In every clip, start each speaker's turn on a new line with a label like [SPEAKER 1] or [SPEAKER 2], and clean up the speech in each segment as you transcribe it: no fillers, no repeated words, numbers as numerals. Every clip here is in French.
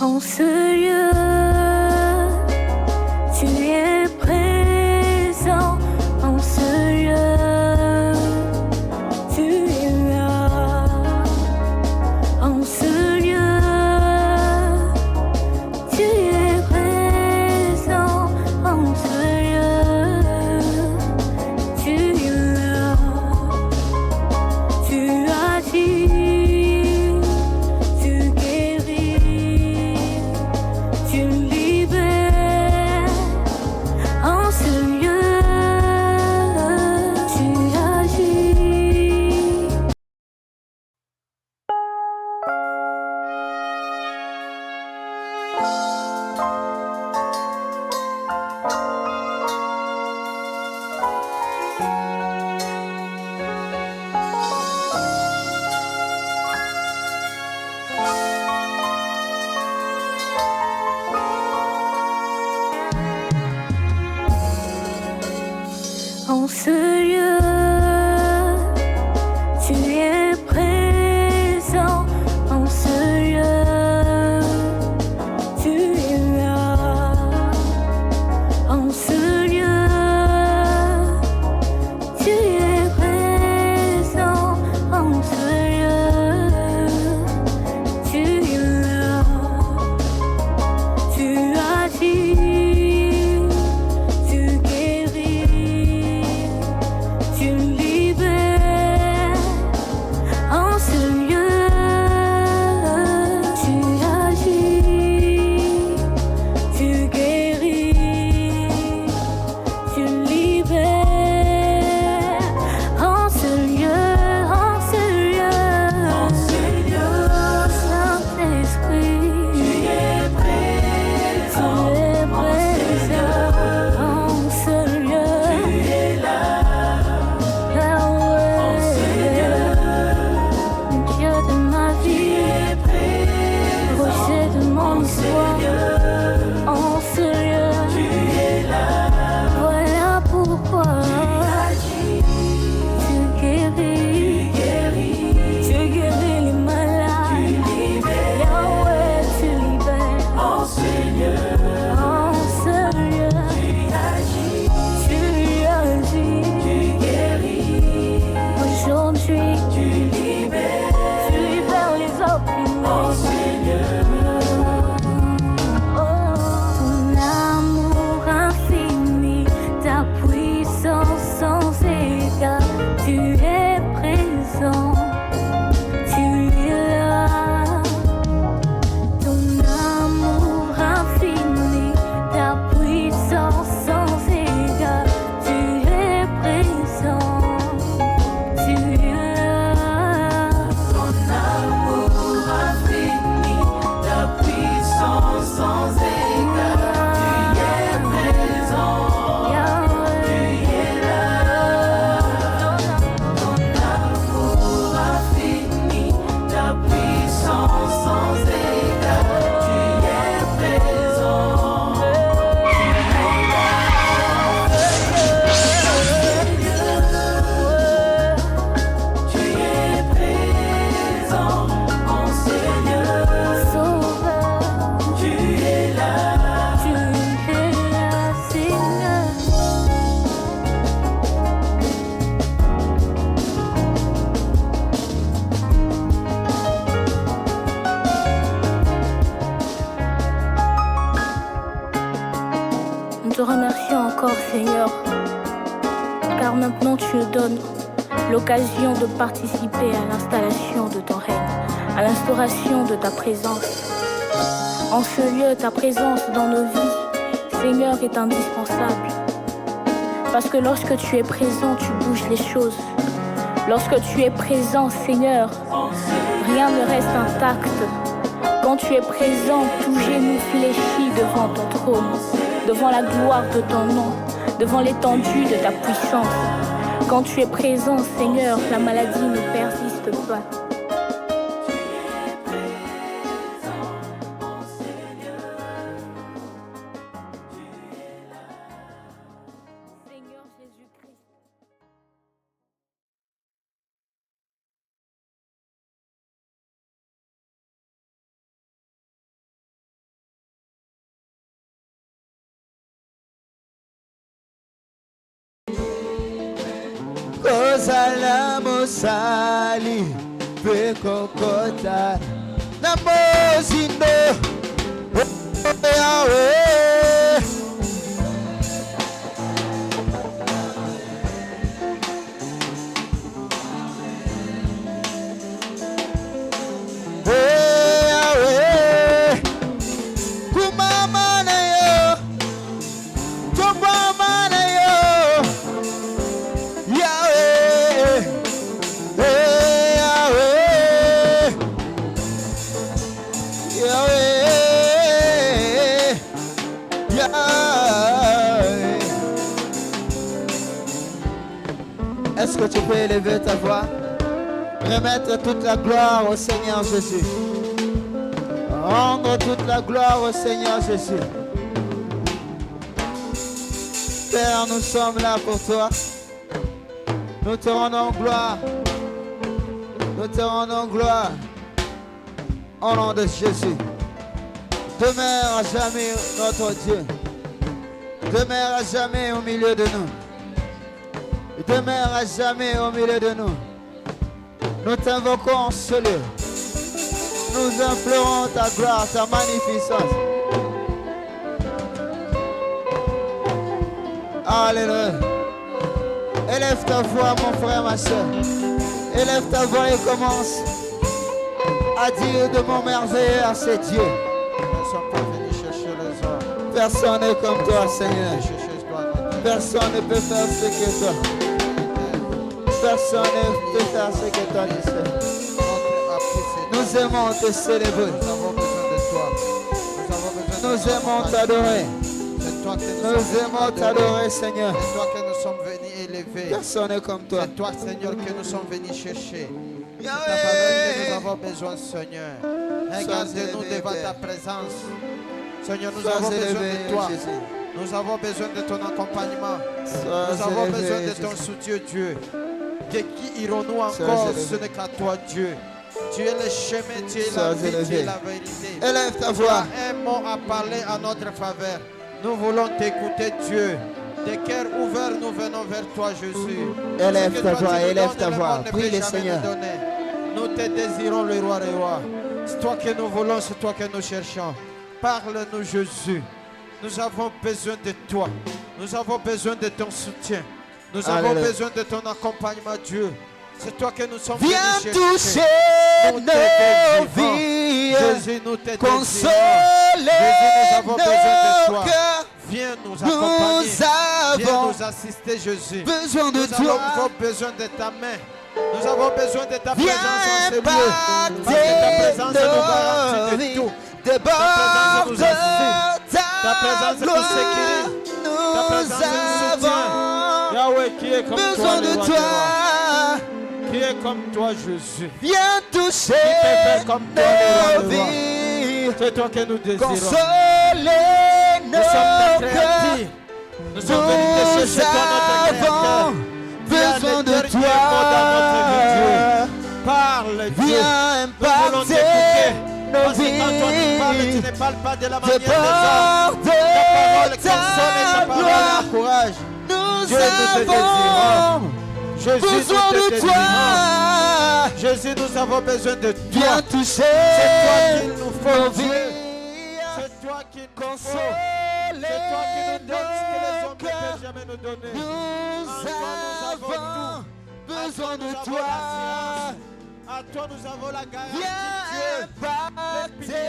[SPEAKER 1] En ce lieu, tu es présent. En ce lieu, tu es là. En ce lieu, tu es présent. En ce lieu, tu es là. Tu agis, tu guéris, tu libères. En ce lieu, tu agis. En ce lieu, tu es présent. En ce lieu, tu es là. En ce lieu, tu es présent. En ce lieu, tu es là. Tu agis, tu guéris, tu libères. En ce lieu, tu agis, tu guéris, tu libères. En ce lieu, en ce lieu, Saint-Esprit, tu es présent. En ce lieu, tu es là. En ce lieu, Dieu de ma vie, rocher de mon espoir. En ce lieu, tu es là. Voilà pourquoi tu guéris, tu guéris les malades. Yahweh, tu libères. En ce lieu, tu agis, tu guéris. Aujourd'hui, tu libères les opprimés. En ce lieu, ton amour infini, ta puissance sans égard, tu es présent, tu es là. Ton amour infini, ta puissance sans égard, tu es présent, tu es là. Ton amour infini, ta puissance sans égard, tu es présent, tu es là. Ton amour infini, ta puissance sans égard, tu es présent, tu es présent. En ce lieu, Sauveur, tu es là, Seigneur. Nous te remercions encore, Seigneur, car maintenant tu nous donnes l'occasion de participer à l'installation de ton règne, à l'instauration de ta présence. En ce lieu, ta présence dans nos vies, Seigneur, est indispensable. Parce que lorsque tu es présent, tu bouges les choses. Lorsque tu es présent, Seigneur, rien ne reste intact. Quand tu es présent, tout genou fléchit devant ton trône, devant la gloire de ton nom, devant l'étendue de ta puissance. Quand tu es présent, Seigneur, la maladie ne persiste pas.
[SPEAKER 2] sali pekokota namozindo Yahweh Yahweh kumama na yo tobama na yo Yahweh Est-ce que tu peux élever ta voix? Remettre toute la gloire au Seigneur Jésus. Rendre toute la gloire au Seigneur Jésus. Père, nous sommes là pour toi. Nous te rendons gloire. Nous te rendons gloire. Au nom de Jésus. Demeure à jamais notre Dieu. Demeure à jamais au milieu de nous. Demeure à jamais au milieu de nous. Nous t'invoquons en ce lieu. Nous implorons ta gloire, ta magnificence. Alléluia. Élève ta voix, mon frère, ma soeur. Élève ta voix et commence à dire de mon merveilleux à ces dieux.
[SPEAKER 3] Nous ne sommes pas venus chercher les hommes.
[SPEAKER 2] Personne n'est comme toi, Seigneur. Personne ne peut faire ce que toi. Personne ne peut faire ce que toi tu sais. Nous aimons te célébrer.
[SPEAKER 3] Nous avons besoin de toi.
[SPEAKER 2] Nous aimons t'adorer.
[SPEAKER 3] C'est toi que
[SPEAKER 2] Nous aimons t'adorer, Seigneur.
[SPEAKER 3] C'est toi que nous sommes venus élever.
[SPEAKER 2] Personne n'est comme toi.
[SPEAKER 3] C'est toi, Seigneur, que nous sommes venus chercher. C'est ta
[SPEAKER 2] Yahweh.
[SPEAKER 3] faveur que nous avons besoin, Seigneur. Regarde-nous devant ta présence. Seigneur, nous avons besoin de toi. Nous avons besoin de ton accompagnement. Nous avons besoin de ton soutien, Dieu. De qui irons-nous encore? Ce n'est qu'à toi, Dieu. Tu es le chemin, tu es la vie, tu es la vérité.
[SPEAKER 2] Élève ta
[SPEAKER 3] Tu as
[SPEAKER 2] voix.
[SPEAKER 3] un mot à parler à notre faveur. Nous voulons t'écouter, Dieu. De cœur ouvert, nous venons vers toi, Jésus.
[SPEAKER 2] Élève ta voix, élève ta voix. Prie le Seigneur.
[SPEAKER 3] Nous te désirons, le roi des rois. C'est toi que nous voulons, c'est toi que nous cherchons. Parle-nous, Jésus. Nous avons besoin de toi. Nous avons besoin de ton soutien. Nous avons besoin de ton accompagnement, Dieu. C'est toi que nous sommes venus chercher.
[SPEAKER 2] Viens toucher
[SPEAKER 3] Nous te
[SPEAKER 2] nos
[SPEAKER 3] désirons.
[SPEAKER 2] vies.
[SPEAKER 3] Jésus, nous te désirons.
[SPEAKER 2] Consoler
[SPEAKER 3] Jésus, nous avons besoin de toi.
[SPEAKER 2] nos cœurs.
[SPEAKER 3] Viens nous accompagner. Viens
[SPEAKER 2] Nous avons
[SPEAKER 3] nous assister, Jésus.
[SPEAKER 2] besoin de
[SPEAKER 3] Nous
[SPEAKER 2] toi.
[SPEAKER 3] avons besoin de ta main. Nous avons besoin de ta
[SPEAKER 2] Viens
[SPEAKER 3] présence en ce lieu. Parce que ta présence nous garantit de tout.
[SPEAKER 2] Déborde
[SPEAKER 3] nous assiste. Ta
[SPEAKER 2] ta
[SPEAKER 3] présence nous
[SPEAKER 2] gloire.
[SPEAKER 3] sécurise. Ta présence nous
[SPEAKER 2] Nous
[SPEAKER 3] soutient.
[SPEAKER 2] avons
[SPEAKER 3] Yahweh, qui est comme toi,
[SPEAKER 2] besoin
[SPEAKER 3] le
[SPEAKER 2] de
[SPEAKER 3] roi
[SPEAKER 2] toi.
[SPEAKER 3] des rois. Qui est comme toi, Jésus.
[SPEAKER 2] Viens toucher
[SPEAKER 3] Qui peut faire comme toi, le roi
[SPEAKER 2] nos
[SPEAKER 3] des rois.
[SPEAKER 2] vies.
[SPEAKER 3] C'est toi que nous désirons.
[SPEAKER 2] Consoler
[SPEAKER 3] Nous sommes
[SPEAKER 2] nos
[SPEAKER 3] tes
[SPEAKER 2] cœurs.
[SPEAKER 3] créatifs. Nous sommes venus te chercher, toi, notre créateur.
[SPEAKER 2] Besoin de
[SPEAKER 3] Viens le dernier mot dans notre vie, Dieu.
[SPEAKER 2] toi.
[SPEAKER 3] Parle, Dieu.
[SPEAKER 2] Viens
[SPEAKER 3] Nous voulons
[SPEAKER 2] impacter
[SPEAKER 3] t'écouter.
[SPEAKER 2] nos
[SPEAKER 3] Parce que quand toi tu parles, tu
[SPEAKER 2] vies.
[SPEAKER 3] ne parles pas de la manière des hommes.
[SPEAKER 2] Déborde
[SPEAKER 3] Ta parole console et ta
[SPEAKER 2] ta
[SPEAKER 3] parole
[SPEAKER 2] gloire.
[SPEAKER 3] encourage.
[SPEAKER 2] Nous
[SPEAKER 3] Dieu, nous te
[SPEAKER 2] avons
[SPEAKER 3] désirons. Jésus,
[SPEAKER 2] besoin
[SPEAKER 3] nous te
[SPEAKER 2] de
[SPEAKER 3] désirons.
[SPEAKER 2] toi.
[SPEAKER 3] Jésus, nous avons besoin de toi.
[SPEAKER 2] Viens toucher
[SPEAKER 3] C'est toi qu'il nous faut,
[SPEAKER 2] nos
[SPEAKER 3] Dieu.
[SPEAKER 2] vies.
[SPEAKER 3] C'est toi qui nous faut.
[SPEAKER 2] Consoler
[SPEAKER 3] C'est toi qui nous donnes ce que les hommes ne
[SPEAKER 2] nos cœurs.
[SPEAKER 3] peuvent jamais nous donner.
[SPEAKER 2] Nous
[SPEAKER 3] En toi, nous avons
[SPEAKER 2] avons
[SPEAKER 3] tout.
[SPEAKER 2] besoin
[SPEAKER 3] À toi,
[SPEAKER 2] de
[SPEAKER 3] nous avons
[SPEAKER 2] toi.
[SPEAKER 3] la science. À toi, nous avons la garantie,
[SPEAKER 2] Viens
[SPEAKER 3] Dieu.
[SPEAKER 2] impacter
[SPEAKER 3] Le pilier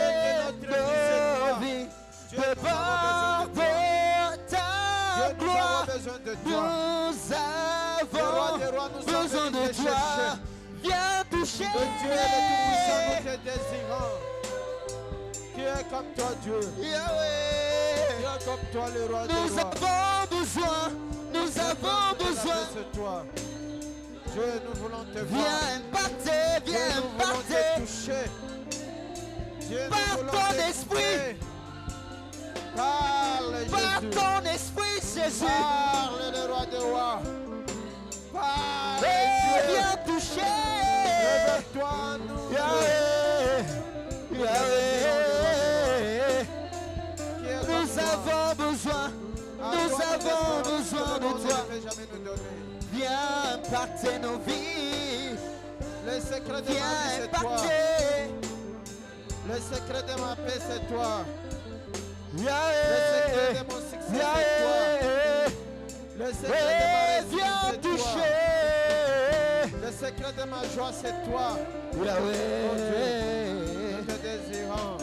[SPEAKER 3] de notre vie, c'est
[SPEAKER 2] nos
[SPEAKER 3] toi.
[SPEAKER 2] vies.
[SPEAKER 3] Dieu, nous avons besoin de
[SPEAKER 2] Déborde
[SPEAKER 3] toi. Dieu,
[SPEAKER 2] ta
[SPEAKER 3] nous avons
[SPEAKER 2] gloire.
[SPEAKER 3] besoin de toi.
[SPEAKER 2] Nous
[SPEAKER 3] Le roi
[SPEAKER 2] avons
[SPEAKER 3] des rois, nous sommes
[SPEAKER 2] besoin
[SPEAKER 3] venus
[SPEAKER 2] de
[SPEAKER 3] te
[SPEAKER 2] toi.
[SPEAKER 3] chercher.
[SPEAKER 2] Viens toucher.
[SPEAKER 3] Le Dieu est le Tout-Puissant, nous te désirons. Qui est comme toi, Dieu.
[SPEAKER 2] Yahweh.
[SPEAKER 3] Qui est comme toi, le roi des
[SPEAKER 2] Nous
[SPEAKER 3] rois.
[SPEAKER 2] avons besoin. Nous avons besoin.
[SPEAKER 3] C'est toi. Dieu, nous voulons te voir.
[SPEAKER 2] Viens impacter.
[SPEAKER 3] Dieu,
[SPEAKER 2] Viens
[SPEAKER 3] nous voulons te
[SPEAKER 2] impacter.
[SPEAKER 3] toucher. Dieu, nous
[SPEAKER 2] Par
[SPEAKER 3] voulons
[SPEAKER 2] ton
[SPEAKER 3] t'écouter.
[SPEAKER 2] esprit.
[SPEAKER 3] Parle,
[SPEAKER 2] Par
[SPEAKER 3] Jésus.
[SPEAKER 2] ton esprit, Jésus.
[SPEAKER 3] Parle, le roi des rois. Parle,
[SPEAKER 2] Et
[SPEAKER 3] Dieu.
[SPEAKER 2] viens toucher.
[SPEAKER 3] Révèle-toi en nous, Dieu.
[SPEAKER 2] Yahweh. Yahweh.
[SPEAKER 3] Qui est comme
[SPEAKER 2] Nous
[SPEAKER 3] toi.
[SPEAKER 2] avons besoin.
[SPEAKER 3] À
[SPEAKER 2] Nous
[SPEAKER 3] toi,
[SPEAKER 2] avons
[SPEAKER 3] l'espérance
[SPEAKER 2] besoin
[SPEAKER 3] que le
[SPEAKER 2] de
[SPEAKER 3] monde
[SPEAKER 2] toi.
[SPEAKER 3] ne peut jamais nous donner.
[SPEAKER 2] Viens impacter nos vies.
[SPEAKER 3] Le secret de ma vie, c'est toi. Le secret de ma paix, c'est toi. Le secret de mon succès, c'est toi. Le secret de ma réussite, c'est toi. Le secret de ma joie, c'est toi. Nous te désirons.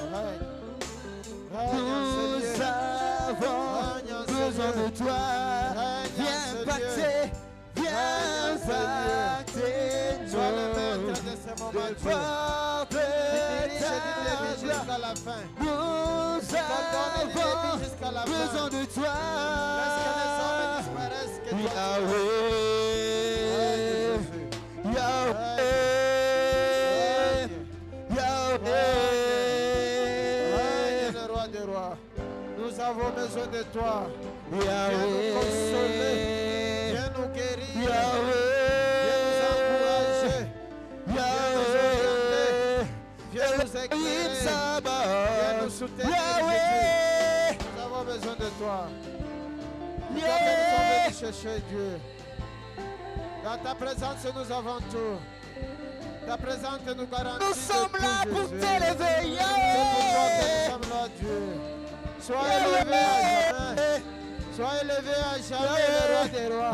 [SPEAKER 3] Nous
[SPEAKER 2] avons besoin de toi. Viens impacter,
[SPEAKER 3] Sois le maître de ce moment, Dieu. Jusqu'à la fin.
[SPEAKER 2] Nous avons
[SPEAKER 3] jusqu'à la fin.
[SPEAKER 2] besoin de toi.
[SPEAKER 3] Laisse que les hommes disparaissent, que toi Règne le roi des rois. Nous avons besoin de toi. Viens nous consoler. Viens nous guérir. Viens nous encourager. Viens nous orienter. Viens nous éclairer. Viens nous soutenir. Nous avons besoin de toi. Nous sommes venus chercher Dieu. Dans ta présence, nous avons tout. Ta présence nous garantit.
[SPEAKER 2] Nous sommes là pour t'élever.
[SPEAKER 3] C'est pour toi que nous sommes là, Dieu. Sois élevé à jamais. Sois élevé à jamais, le roi des rois.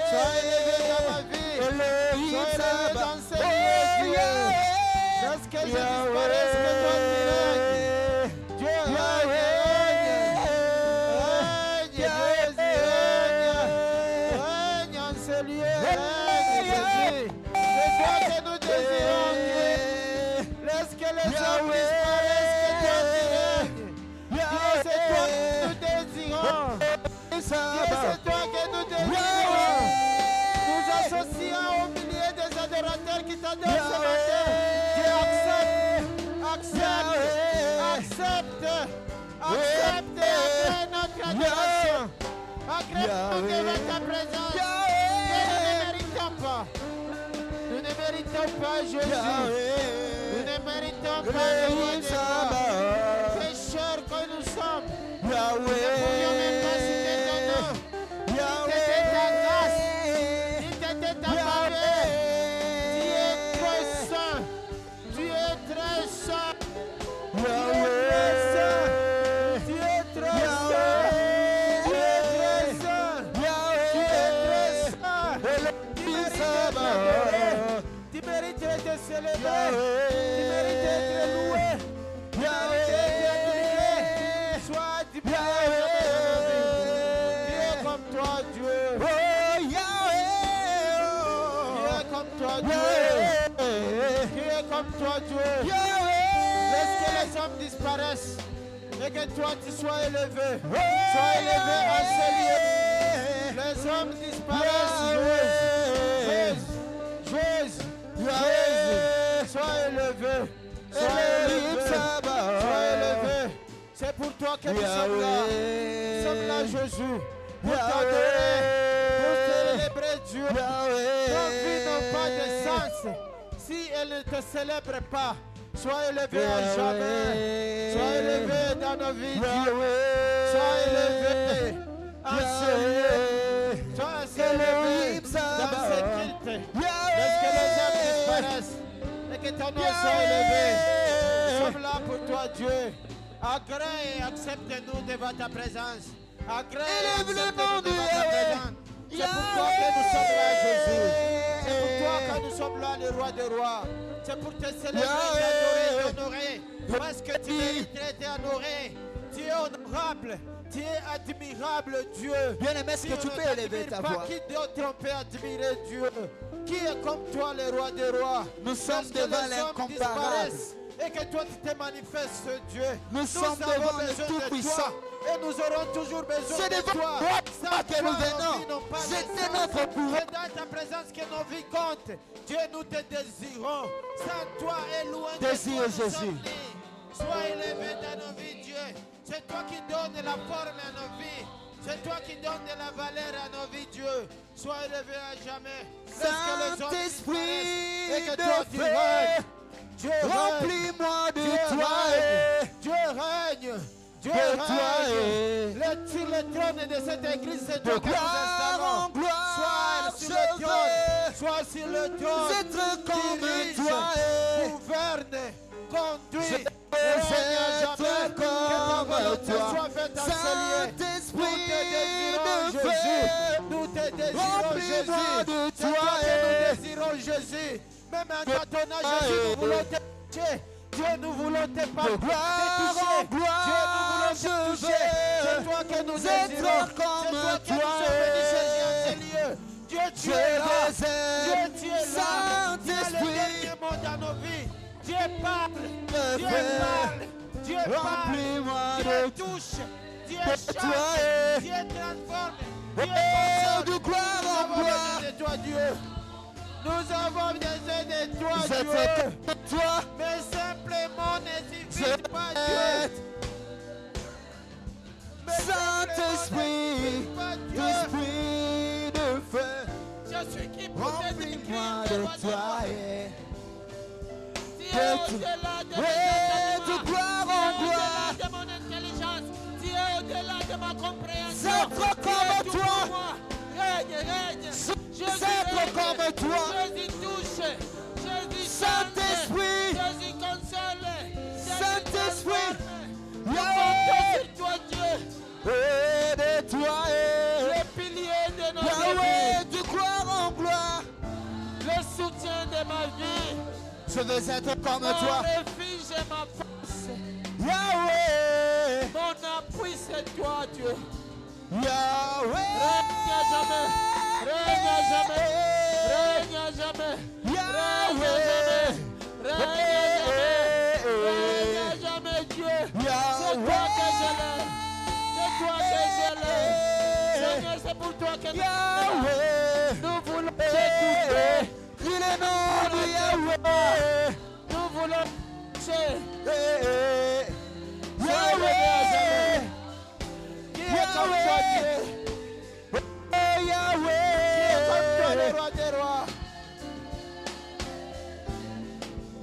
[SPEAKER 3] Sois élevé dans ma vie. Sois élevé dans ces lieux, Dieu. Lorsque je disparaisse, que toi tu règnes. Dieu règne. Règne en ce lieu. Règne, Jésus. C'est toi que nous désirons, Dieu. Lorsque les hommes disparaissent, que toi tu règnes. Dieu, c'est toi que nous désirons. Dieu, c'est toi que nous désirons. Nous associons au milieu des adorateurs qui t'adorent ce matin. Dieu, accepte notre adoration. Agrée-nous devant ta présence. Nous ne méritons pas. Nous ne méritons pas, Jésus. Nous ne méritons pas le roi des rois. Pécheurs que nous sommes. Nous ne pouvions même pas citer ton nom. C'était ta grâce. C'était ta faveur. Tu es très saint. Tu es très saint. Tu es très saint. Tu es très saint. Tu es très saint. Tu es très saint. Tu mérites d'être célébré. Tu mérites d'être loué. Tu mérites d'être admiré. Sois admiré. Qui est comme toi, Dieu? Qui est comme toi, Dieu? Qui est comme toi, Dieu? Laisse que les hommes disparaissent et que toi tu sois élevé. Sois élevé à ce lieu. Les hommes disparaissent. Jésus. Sois élevé. Sois élevé. C'est pour toi que nous sommes là. Nous sommes là, Jésus. Pour t'adorer. Pour célébrer Dieu. Nos vies n'ont pas de sens si elles ne te célèbrent pas. Sois élevé à jamais. Sois élevé dans nos vies, Dieu. Sois élevé à ce lieu. Sois élevé dans ce culte. Laisse que les hommes disparaissent et que ton nom soit élevé. Nous sommes là pour toi, Dieu. Agrée et accepte-nous devant ta présence. Agrée et accepte-nous devant ta présence. C'est pour toi que nous sommes là, Jésus. C'est pour toi que nous sommes là, le roi des rois. C'est pour te célébrer, t'adorer, t'honorer. Parce que tu mérites d'être honoré. Tu es honorable. Tu es admirable, Dieu.
[SPEAKER 2] Bien-aimé, est-ce que tu peux élever ta voix?
[SPEAKER 3] Qui d'autre on peut admirer Dieu? Qui est comme toi, le roi des rois?
[SPEAKER 2] Nous sommes devant l'incomparable.
[SPEAKER 3] Et que toi tu te manifestes, Dieu.
[SPEAKER 2] Nous sommes devant le Tout-Puissant.
[SPEAKER 3] Et nous aurons toujours besoin
[SPEAKER 2] C'est
[SPEAKER 3] de
[SPEAKER 2] devant
[SPEAKER 3] toi.
[SPEAKER 2] toi que nous venons. C'était notre pouvoir.
[SPEAKER 3] C'est dans ta présence que nos vies comptent. Dieu, nous te désirons. Sans toi et loin de toi,
[SPEAKER 2] Désire
[SPEAKER 3] nous sommes
[SPEAKER 2] Jésus.
[SPEAKER 3] libres. Sois élevé dans nos vies, Dieu. C'est toi qui donnes la forme à nos vies. C'est toi qui donnes de la valeur à nos vies, Dieu. Sois élevé à jamais.
[SPEAKER 2] Saint-Esprit
[SPEAKER 3] et que
[SPEAKER 2] de
[SPEAKER 3] toi tu
[SPEAKER 2] feu,
[SPEAKER 3] règnes. Dieu règne.
[SPEAKER 2] remplis-moi de
[SPEAKER 3] Dieu
[SPEAKER 2] toi.
[SPEAKER 3] règne. Dieu règne. Dieu règne. Sur le trône de cette église, c'est toi que nous installons. Sois sur le trône. Sois sur le trône. Dirige, gouverne, conduis. Règne à jamais. Que ta volonté soit faite en ce lieu. Nous te désirons, Jésus. C'est toi que nous désirons, Jésus. Même en tâtonnant, Jésus, nous voulons te toucher. Dieu, nous voulons te parler, te toucher. Dieu, nous voulons te toucher. C'est toi que nous désirons. C'est toi que nous sommes venus chercher en ce lieu. Dieu, tu es là. Dieu, tu es là. Tu as le dernier mot dans nos vies. Dieu parle. Dieu parle. Dieu parle. Dieu touche. Dieu change. Dieu transforme. Dieu console. Nous avons besoin de toi, Dieu. Nous avons besoin de toi, Dieu. Mais simplement ne suffit pas, Dieu.
[SPEAKER 2] Saint-Esprit, Esprit de feu,
[SPEAKER 3] je suis qui pour te
[SPEAKER 2] remplis-moi de toi.
[SPEAKER 3] Tu es au-delà de mes
[SPEAKER 2] gloire en gloire,
[SPEAKER 3] de mon intelligence. Tu es au-delà de ma compréhension.
[SPEAKER 2] C'est trop comme toi.
[SPEAKER 3] Règne, règne.
[SPEAKER 2] C'est comme toi.
[SPEAKER 3] Jésus touche. Jésus
[SPEAKER 2] Saint-Esprit.
[SPEAKER 3] Jésus console.
[SPEAKER 2] Saint-Esprit.
[SPEAKER 3] Nous comptons sur toi, Dieu.
[SPEAKER 2] Et de toi.
[SPEAKER 3] Le pilier de notre
[SPEAKER 2] Yahweh,
[SPEAKER 3] vie.
[SPEAKER 2] de gloire en gloire.
[SPEAKER 3] Le soutien de ma vie.
[SPEAKER 2] Je veux être comme
[SPEAKER 3] Mon
[SPEAKER 2] toi.
[SPEAKER 3] refuge et ma force.
[SPEAKER 2] Yahweh.
[SPEAKER 3] Mon appui, c'est toi, Dieu.
[SPEAKER 2] Yahweh.
[SPEAKER 3] Règne à jamais. Règne à jamais. Règne à jamais.
[SPEAKER 2] Yahweh.
[SPEAKER 3] Règne à jamais. Règne à jamais, Dieu. C'est toi que je l'aime. C'est toi que je l'aime. Seigneur, c'est pour toi que nous voulons t'écouter.
[SPEAKER 2] Il est nom de Yahweh.
[SPEAKER 3] Nous voulons t'écouter.
[SPEAKER 2] Yahweh.
[SPEAKER 3] Qui est comme toi, Dieu?
[SPEAKER 2] Yahweh.
[SPEAKER 3] Qui est comme toi, le roi des rois?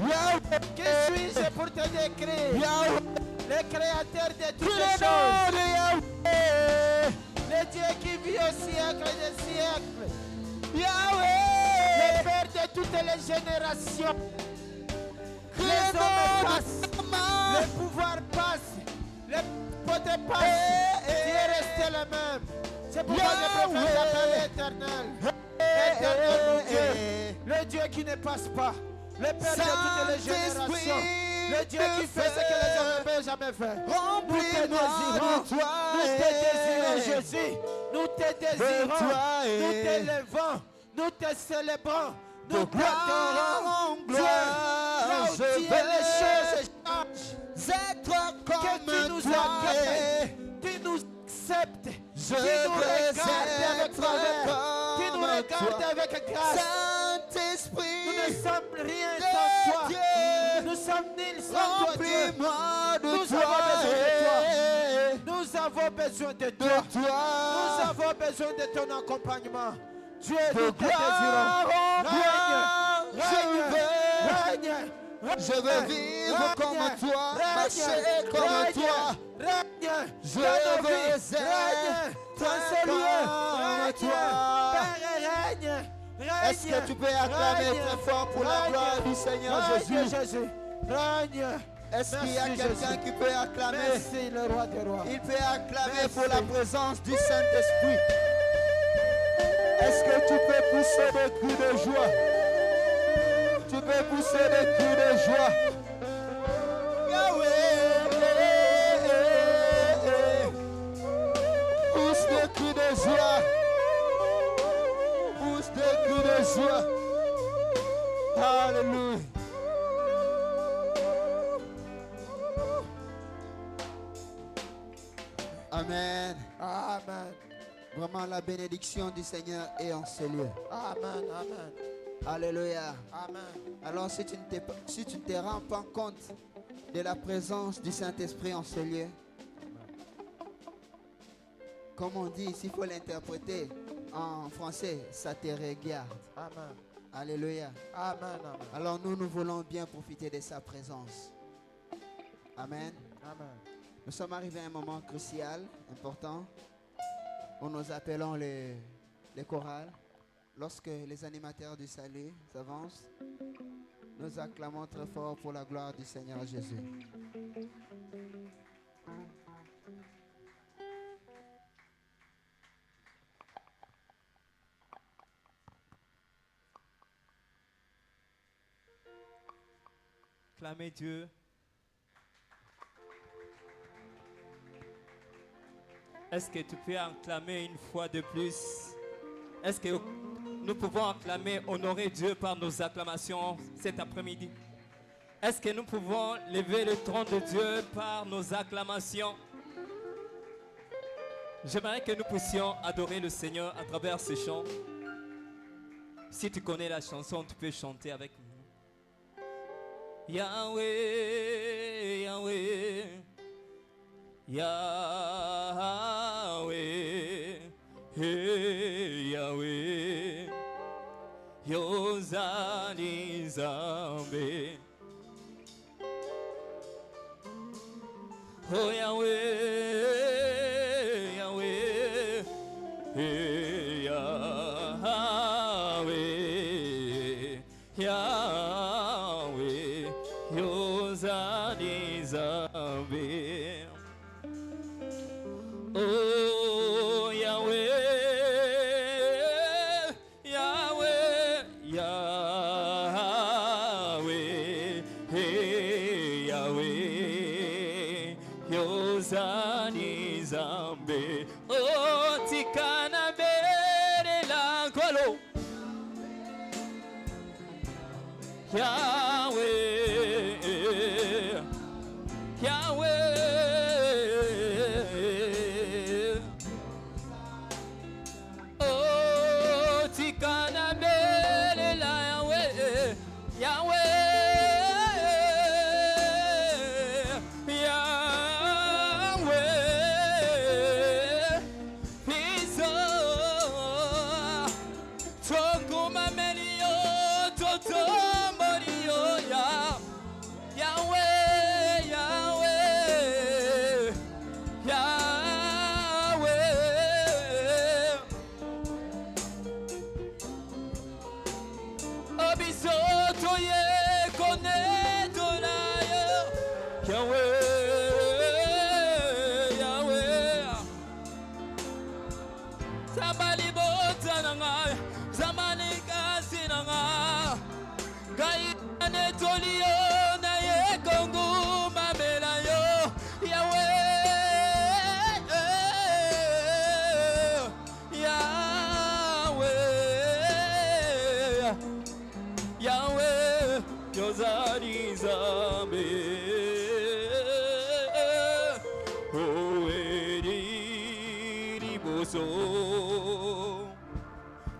[SPEAKER 2] Yahweh.
[SPEAKER 3] Qui suis-je pour te décrire?
[SPEAKER 2] Yahweh.
[SPEAKER 3] Le créateur de toutes
[SPEAKER 2] Il
[SPEAKER 3] les
[SPEAKER 2] est
[SPEAKER 3] choses.
[SPEAKER 2] nom de Yahweh.
[SPEAKER 3] Le Dieu qui vit au siècle des siècles.
[SPEAKER 2] Yahweh.
[SPEAKER 3] Le Père de toutes les générations. Les hommes passent. Le pouvoir passe. Les potes passent. Tu es resté le même. C'est pourquoi je préfère l'appeler éternel. Éternel, mon Dieu. Le Dieu qui ne passe pas. Le Père de toutes les générations. Le Dieu qui fait ce que les hommes n'avaient jamais fait. Nous te désirons. Nous te désirons, Jésus. Nous te désirons. Nous t'élevons. Nous te célébrons. Nous t'adorons. Dieu, là où tu es, les choses changent.
[SPEAKER 2] C'est toi
[SPEAKER 3] Que tu
[SPEAKER 2] comme
[SPEAKER 3] nous
[SPEAKER 2] toi.
[SPEAKER 3] accueilles. Tu nous acceptes.
[SPEAKER 2] Je
[SPEAKER 3] Tu nous
[SPEAKER 2] veux
[SPEAKER 3] regardes avec
[SPEAKER 2] être
[SPEAKER 3] faveur. Tu nous
[SPEAKER 2] comme
[SPEAKER 3] regardes
[SPEAKER 2] toi.
[SPEAKER 3] avec grâce.
[SPEAKER 2] Saint-Esprit.
[SPEAKER 3] Nous ne sommes rien
[SPEAKER 2] de
[SPEAKER 3] sans toi.
[SPEAKER 2] Dieu.
[SPEAKER 3] Nous sommes nuls sans toi, Dieu.
[SPEAKER 2] Remplis-moi de
[SPEAKER 3] Nous
[SPEAKER 2] toi.
[SPEAKER 3] avons besoin de toi. Nous avons besoin de ton accompagnement. Dieu, nous te désirons. Règne.
[SPEAKER 2] Je veux vivre comme toi, marcher comme toi.
[SPEAKER 3] Règne.
[SPEAKER 2] Je veux être
[SPEAKER 3] comme
[SPEAKER 2] toi.
[SPEAKER 3] Père, règne.
[SPEAKER 2] Est-ce que tu peux acclamer très fort pour la gloire du Seigneur Jésus?
[SPEAKER 3] Règne.
[SPEAKER 2] Est-ce qu'il y a quelqu'un qui peut acclamer?
[SPEAKER 3] Merci le roi des rois.
[SPEAKER 2] Il peut acclamer pour la présence du Saint-Esprit. Est-ce que tu peux pousser des cris de joie? Tu peux pousser des cris de joie. Yahweh, pousse des cris de joie. Pousse des cris de joie. Alléluia. Amen.
[SPEAKER 3] Amen.
[SPEAKER 2] Vraiment la bénédiction du Seigneur est en ce lieu.
[SPEAKER 3] Amen. Amen.
[SPEAKER 2] Alléluia.
[SPEAKER 3] Amen.
[SPEAKER 2] Alors si tu ne te rends pas compte de la présence du Saint-Esprit en ce lieu, comme on dit, s'il faut l'interpréter en français, ça te regarde.
[SPEAKER 3] Amen.
[SPEAKER 2] Alléluia.
[SPEAKER 3] Amen.
[SPEAKER 2] Alors nous voulons bien profiter de sa présence. Amen.
[SPEAKER 3] Amen.
[SPEAKER 2] Nous sommes arrivés à un moment crucial, important, où nous appelons les chorales. Lorsque les animateurs du salut s'avancent, nous acclamons très fort pour la gloire du Seigneur Jésus.
[SPEAKER 4] Acclamez Dieu. Est-ce que tu peux acclamer une fois de plus? Est-ce que nous pouvons acclamer, honorer Dieu par nos acclamations cet après-midi? Est-ce que nous pouvons lever le trône de Dieu par nos acclamations? J'aimerais que nous puissions adorer le Seigneur à travers ces chants. Si tu connais la chanson, tu peux chanter avec nous. Yahweh, Yahweh, Yahweh, hey, Yahweh, Yozali Zambe. Oh Yahweh, Yahweh, hey, Yahweh, Yahweh, Yozali Zambe. Oh Yahweh, Yahweh, Yahweh, hey, Yahweh, Yozani Zambe. Oh tikana bere la kolo. Yahweh, Yahweh.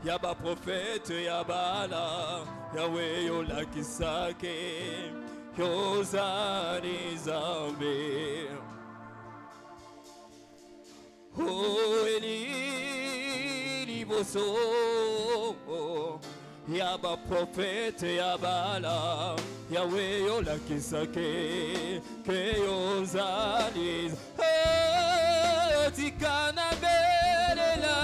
[SPEAKER 4] Yaba prophète Yabala Yahweh Yola Kisake Yozani Zambe. Oh Eli Liboso Yaba prophète Yabala Yahweh Yola Kisake Yozani Oh Tikana Belela.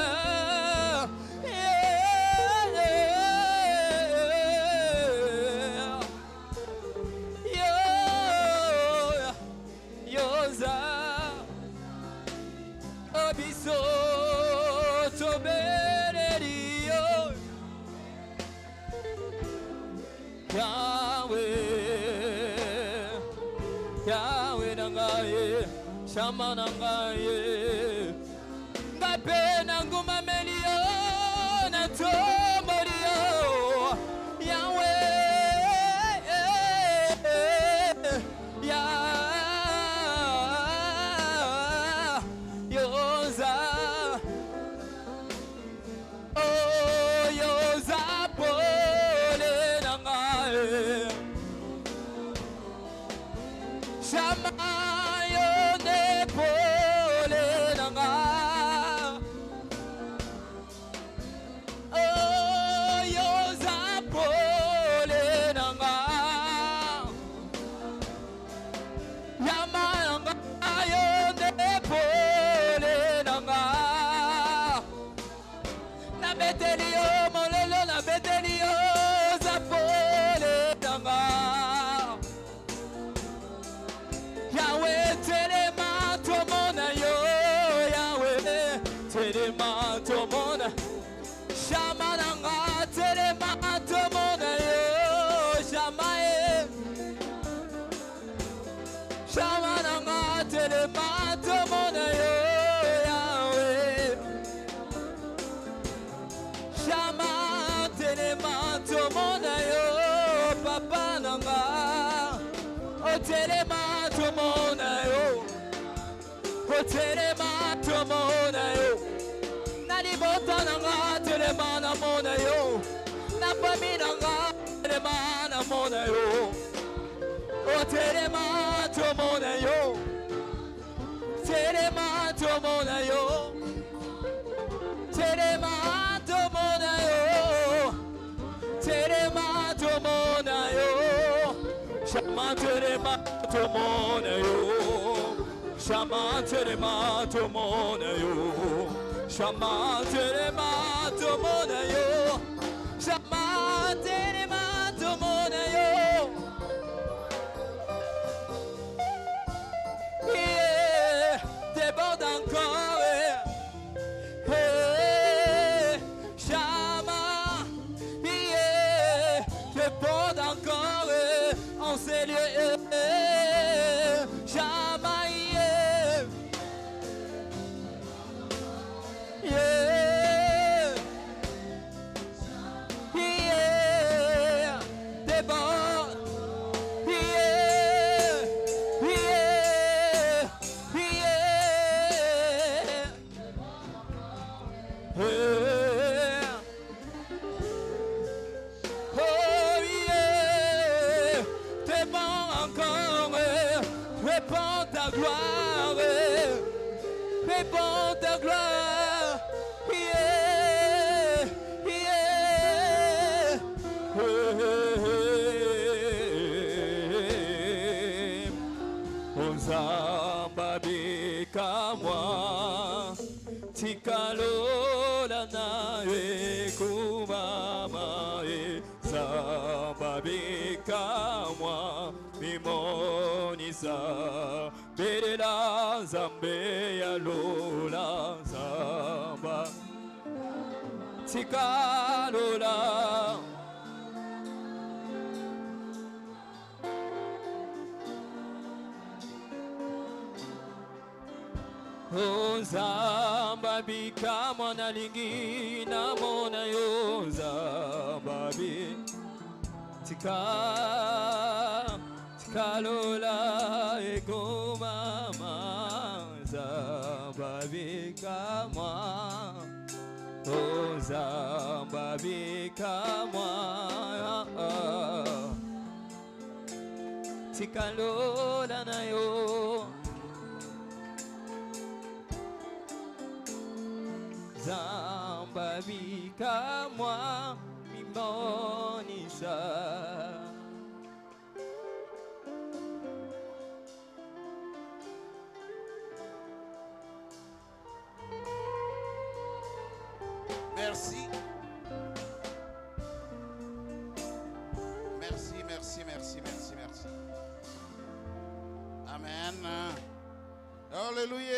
[SPEAKER 4] Yahweh, Yahweh nangaye, Shama nangaye, Ngape nanguma melio, Natomorio, Yahweh, Yah, Yoza, oh Yoza pole nangaye. Shamayo pole nanga. Oh yoza pole nanga. Yama nanga yo. telema tomona yo nalibota nanga telema na mona yo na pami nanga telema na mona yo o telema tomona yo telema tomona yo telema tomona yo telema tomona yo shama telema tomona yo shama telema tomona yo shama telema tomona yo shama telema tomona yo yeah déborde encore yeah shama yeah déborde encore en ces lieux shama yeah yeah yeah déborde yeah yeah yeah yeah oh yeah déborde encore répands ta gloire répands ta gloire yeah yeah Ozamba bika moi tikalola na kumama zamba bika moi mimonisa belela zambe ya lola zamba tikalola Zamba bika mwana lingi na mona yo zamba bi tikalola ego mama zamba bika mwa zamba bika mwa tikalola na yo Zamba bika moi mimonisa.
[SPEAKER 5] Merci. Merci, merci, merci, merci, merci. Amen. Alléluia.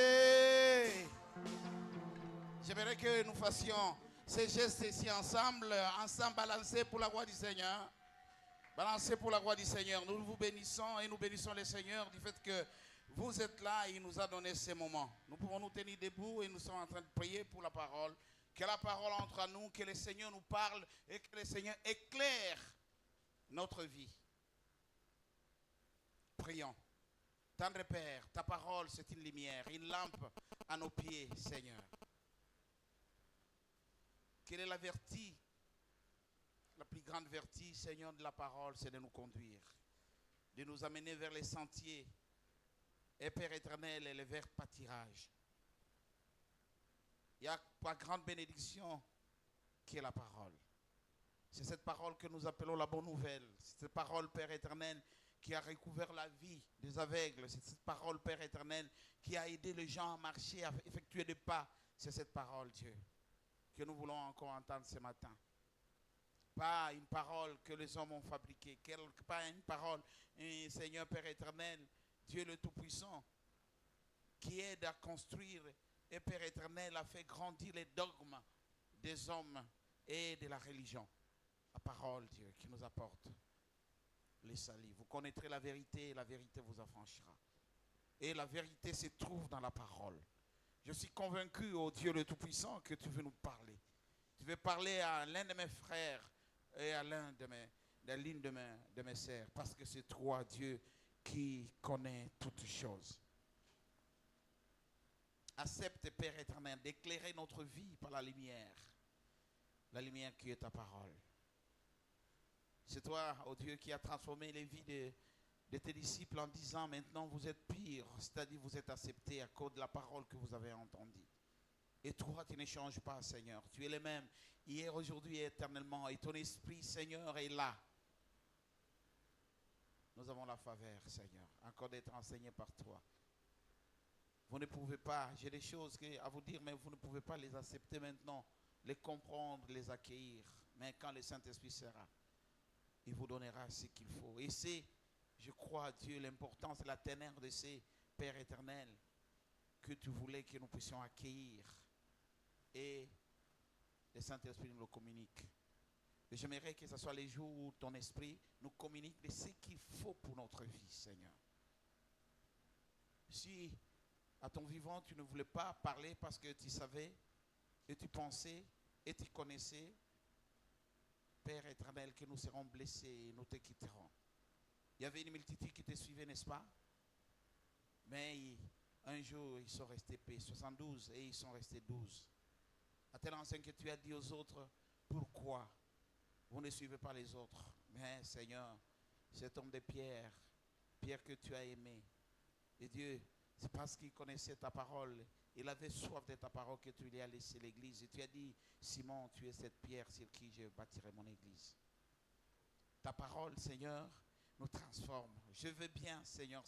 [SPEAKER 5] J'aimerais que nous fassions ces gestes ici ensemble balancés pour la gloire du Seigneur. Balancés pour la gloire du Seigneur. Nous vous bénissons et nous bénissons le Seigneur du fait que vous êtes là et il nous a donné ces moments. Nous pouvons nous tenir debout et nous sommes en train de prier pour la parole. Que la parole entre à nous, que le Seigneur nous parle et que le Seigneur éclaire notre vie. Prions. Tendre Père, ta parole c'est une lumière, une lampe à nos pieds, Seigneur. Quelle est la vertu? La plus grande vertu, Seigneur, de la parole, c'est de nous conduire, de nous amener vers les sentiers, et Père éternel, et les verts pâtirages. Il y a pas grande bénédiction qui est la parole. C'est cette parole que nous appelons la bonne nouvelle. C'est cette parole, Père éternel, qui a recouvert la vie des aveugles. C'est cette parole, Père éternel, qui a aidé les gens à marcher, à effectuer des pas. C'est cette parole, Dieu, que nous voulons encore entendre ce matin. Pas une parole que les hommes ont fabriquée, pas une parole, Seigneur Père éternel, Dieu le Tout-Puissant, qui aide à construire, et Père éternel a fait grandir les dogmes des hommes et de la religion. La parole, Dieu, qui nous apporte les salut. Vous connaîtrez la vérité et la vérité vous affranchira. Et la vérité se trouve dans la parole. Je suis convaincu, oh Dieu le Tout-Puissant, que tu veux nous parler. Tu veux parler à l'un de mes frères et à l'une de mes sœurs, parce que c'est toi, Dieu, qui connais toutes choses. accepte, Père éternel, d'éclairer notre vie par la lumière qui est ta parole. C'est toi, oh Dieu, qui a transformé les vies de tes disciples en disant maintenant vous êtes purs, c'est-à-dire vous êtes acceptés à cause de la parole que vous avez entendue. Et toi, tu ne changes pas, Seigneur. Tu es le même hier, aujourd'hui et éternellement. Et ton esprit, Seigneur, est là. Nous avons la faveur, Seigneur, encore d'être enseignés par toi. Vous ne pouvez pas, j'ai des choses à vous dire, mais vous ne pouvez pas les accepter maintenant, les comprendre, les accueillir. Mais quand le Saint-Esprit sera, il vous donnera ce qu'il faut. Et c'est, je crois, Dieu, l'importance, la teneur de ces Pères éternels que tu voulais que nous puissions accueillir. Et le Saint-Esprit nous le communique. Et j'aimerais que ce soit les jours où ton esprit nous communique de ce qu'il faut pour notre vie, Seigneur. Si à ton vivant tu ne voulais pas parler parce que tu savais et tu pensais et tu connaissais, Père éternel, que nous serons blessés et nous te quitterons. Il y avait une multitude qui te suivait, n'est-ce pas? Mais un jour, ils sont restés 72 et ils sont restés 12. À tel enseigne que tu as dit aux autres, pourquoi vous ne suivez pas les autres? Mais Seigneur, cet homme de Pierre, Pierre que tu as aimé, et Dieu, c'est parce qu'il connaissait ta parole, il avait soif de ta parole que tu lui as laissé l'église. Et tu as dit, Simon, tu es cette pierre sur qui je bâtirai mon église. Ta parole, Seigneur, nous transforme. Je veux bien, Seigneur,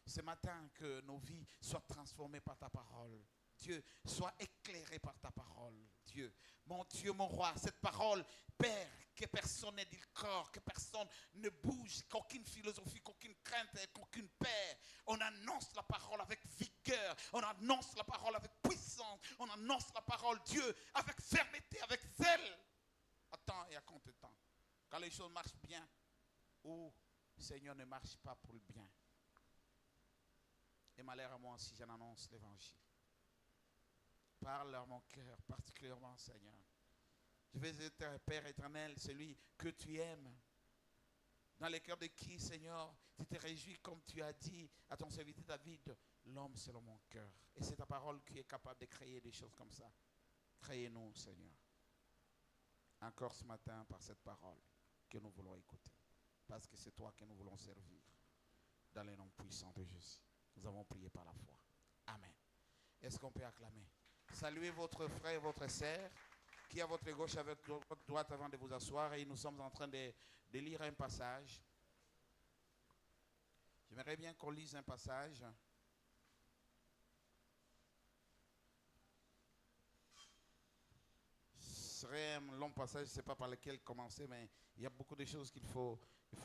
[SPEAKER 5] ce matin que nos vies soient transformées par ta parole. Dieu, sois éclairé par ta parole. Dieu, mon roi, cette parole, Père, que personne ne dit le corps, que personne ne bouge, qu'aucune philosophie, qu'aucune crainte, qu'aucune peur. On annonce la parole avec vigueur, on annonce la parole avec puissance, on annonce la parole, Dieu, avec fermeté, avec zèle. À temps et à contre-temps. Quand les choses marchent bien, ou Seigneur ne marche pas pour le bien. Et malheur à moi si j'en annonce l'évangile. Parle à mon cœur, particulièrement, Seigneur. Je vais être Père éternel, celui que tu aimes. Dans le cœur de qui, Seigneur, tu te réjouis comme tu as dit à ton serviteur David, l'homme selon mon cœur. Et c'est ta parole qui est capable de créer des choses comme ça. Créez-nous, Seigneur. Encore ce matin par cette parole que nous voulons écouter. Parce que c'est toi que nous voulons servir. Dans le nom puissant de Jésus. Nous avons prié par la foi. Amen. Est-ce qu'on peut acclamer? Saluez votre frère et votre sœur qui est à votre gauche avec votre droite avant de vous asseoir. Et nous sommes en train de lire un passage. J'aimerais bien qu'on lise un passage. Ce serait un long passage, je ne sais pas par lequel commencer, mais il y a beaucoup de choses qu'il faut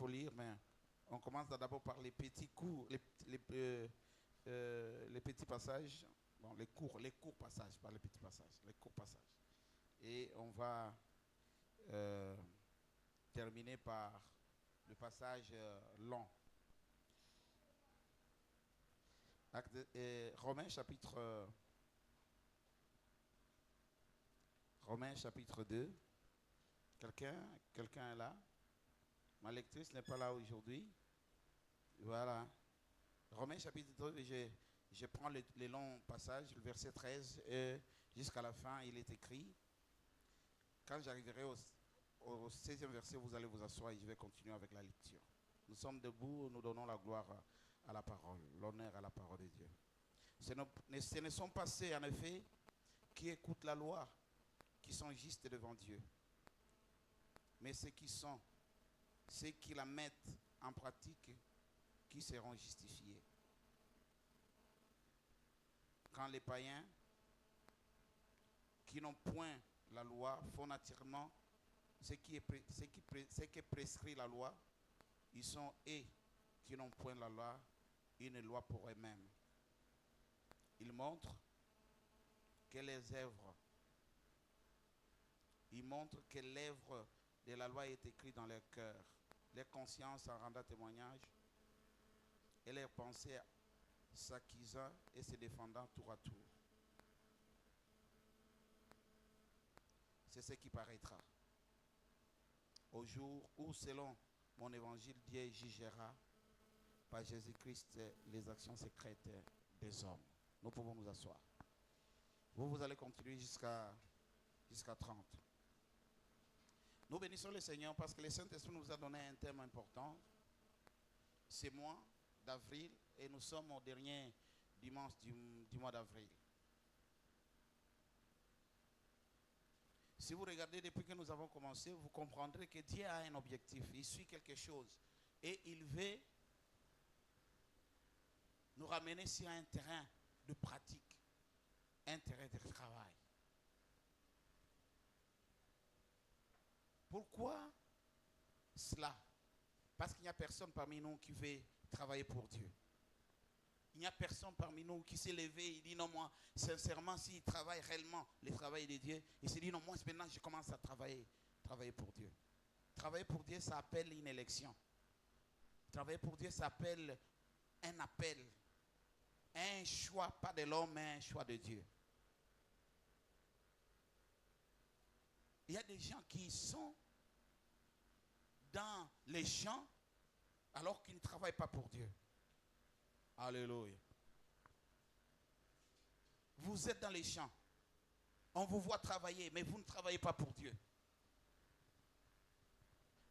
[SPEAKER 5] lire. Mais on commence d'abord par les petits cours, les petits passages. Bon, les courts passages, pas les petits passages, les courts passages. Et on va terminer par le passage long. Romains chapitre 2. Quelqu'un est là? Ma lectrice n'est pas là aujourd'hui. Voilà. Romains chapitre 2, je prends les longs passages, le verset 13, et jusqu'à la fin, il est écrit. Quand j'arriverai au 16e verset, vous allez vous asseoir et je vais continuer avec la lecture. Nous sommes debout, nous donnons la gloire à la parole, l'honneur à la parole de Dieu. Ce ne sont pas ceux, en effet, qui écoutent la loi, qui sont justes devant Dieu, mais ceux qui la mettent en pratique, qui seront justifiés. Quand les païens, qui n'ont point la loi, font naturellement ce qui prescrit la loi, ils sont eux qui n'ont point la loi, une loi pour eux-mêmes. Ils montrent que l'œuvre de la loi est écrite dans leur cœur. Leur conscience en rendant témoignage et leurs pensées s'acquisant et se défendant tour à tour. C'est ce qui paraîtra au jour où, selon mon évangile, Dieu jugera par Jésus-Christ les actions secrètes des hommes. Nous pouvons nous asseoir. Vous allez continuer jusqu'à 30. Nous bénissons le Seigneur parce que le Saint-Esprit nous a donné un thème important. C'est mois d'avril et nous sommes au dernier dimanche du mois d'avril. Si vous regardez depuis que nous avons commencé, vous comprendrez que Dieu a un objectif. Il suit quelque chose. Et il veut nous ramener sur un terrain de pratique, un terrain de travail. Pourquoi cela? Parce qu'il n'y a personne parmi nous qui veut travailler pour Dieu. Il n'y a personne parmi nous qui s'est levé et dit non, moi, sincèrement, s'il travaille réellement le travail de Dieu, il s'est dit non, moi, maintenant, je commence à travailler pour Dieu. Travailler pour Dieu, ça appelle une élection. Travailler pour Dieu, ça appelle un appel. Un choix, pas de l'homme, mais un choix de Dieu. Il y a des gens qui sont dans les champs alors qu'ils ne travaillent pas pour Dieu. Alléluia. Vous êtes dans les champs. On vous voit travailler, mais vous ne travaillez pas pour Dieu.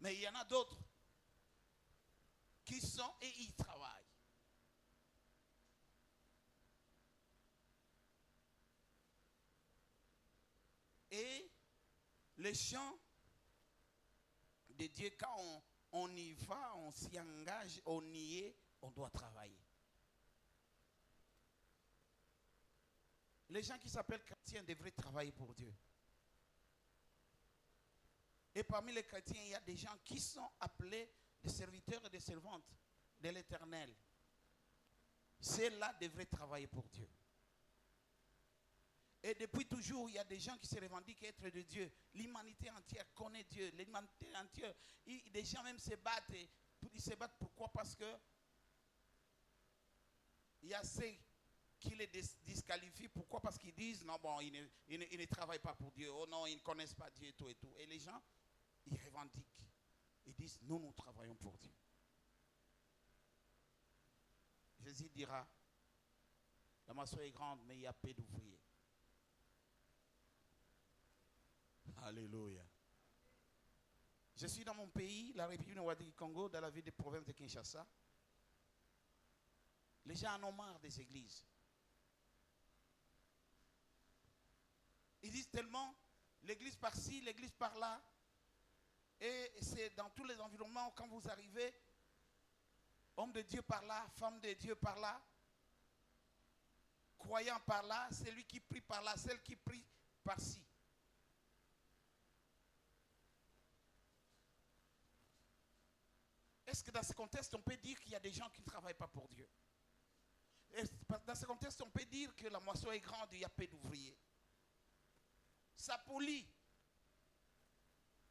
[SPEAKER 5] Mais il y en a d'autres qui sont et ils travaillent. Et les champs de Dieu, quand on y va, on s'y engage, on y est, on doit travailler. Les gens qui s'appellent chrétiens devraient travailler pour Dieu. Et parmi les chrétiens, il y a des gens qui sont appelés des serviteurs et des servantes de l'Éternel. Ceux-là devraient travailler pour Dieu. Et depuis toujours, il y a des gens qui se revendiquent être de Dieu. L'humanité entière connaît Dieu. L'humanité entière, des gens même se battent. Ils se battent pourquoi? Parce que il y a ceux qui les disqualifient. Pourquoi? Parce qu'ils disent non, bon, ils ne travaillent pas pour Dieu. Oh non, ils ne connaissent pas Dieu et tout et tout. Et les gens, ils revendiquent. Ils disent nous travaillons pour Dieu. Jésus dira la maçon est grande, mais il y a peu d'ouvriers. Alléluia. Je suis dans mon pays, la République du Congo, dans la ville de province de Kinshasa. Les gens en ont marre des églises. Ils disent tellement, l'église par-ci, l'église par-là. Et c'est dans tous les environnements, quand vous arrivez, homme de Dieu par-là, femme de Dieu par-là, croyant par-là, celui qui prie par-là, celle qui prie par-ci. Est-ce que dans ce contexte, on peut dire qu'il y a des gens qui ne travaillent pas pour Dieu? Dans ce contexte, on peut dire que la moisson est grande et il y a peu d'ouvriers. Ça pollue.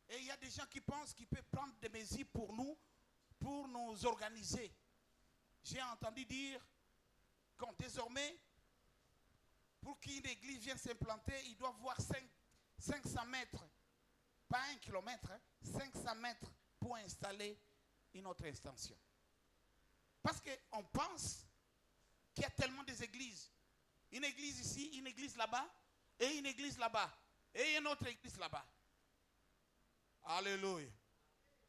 [SPEAKER 5] Et il y a des gens qui pensent qu'ils peuvent prendre des mesures pour nous organiser. J'ai entendu dire que désormais, pour qu'une église vienne s'implanter, il doit avoir 500 mètres, pas 1 kilomètre, 500 mètres pour installer une autre extension. Parce qu'on pense qu'il y a tellement des églises. Une église ici, une église là-bas, et une église là-bas, et une autre église là-bas. Alléluia.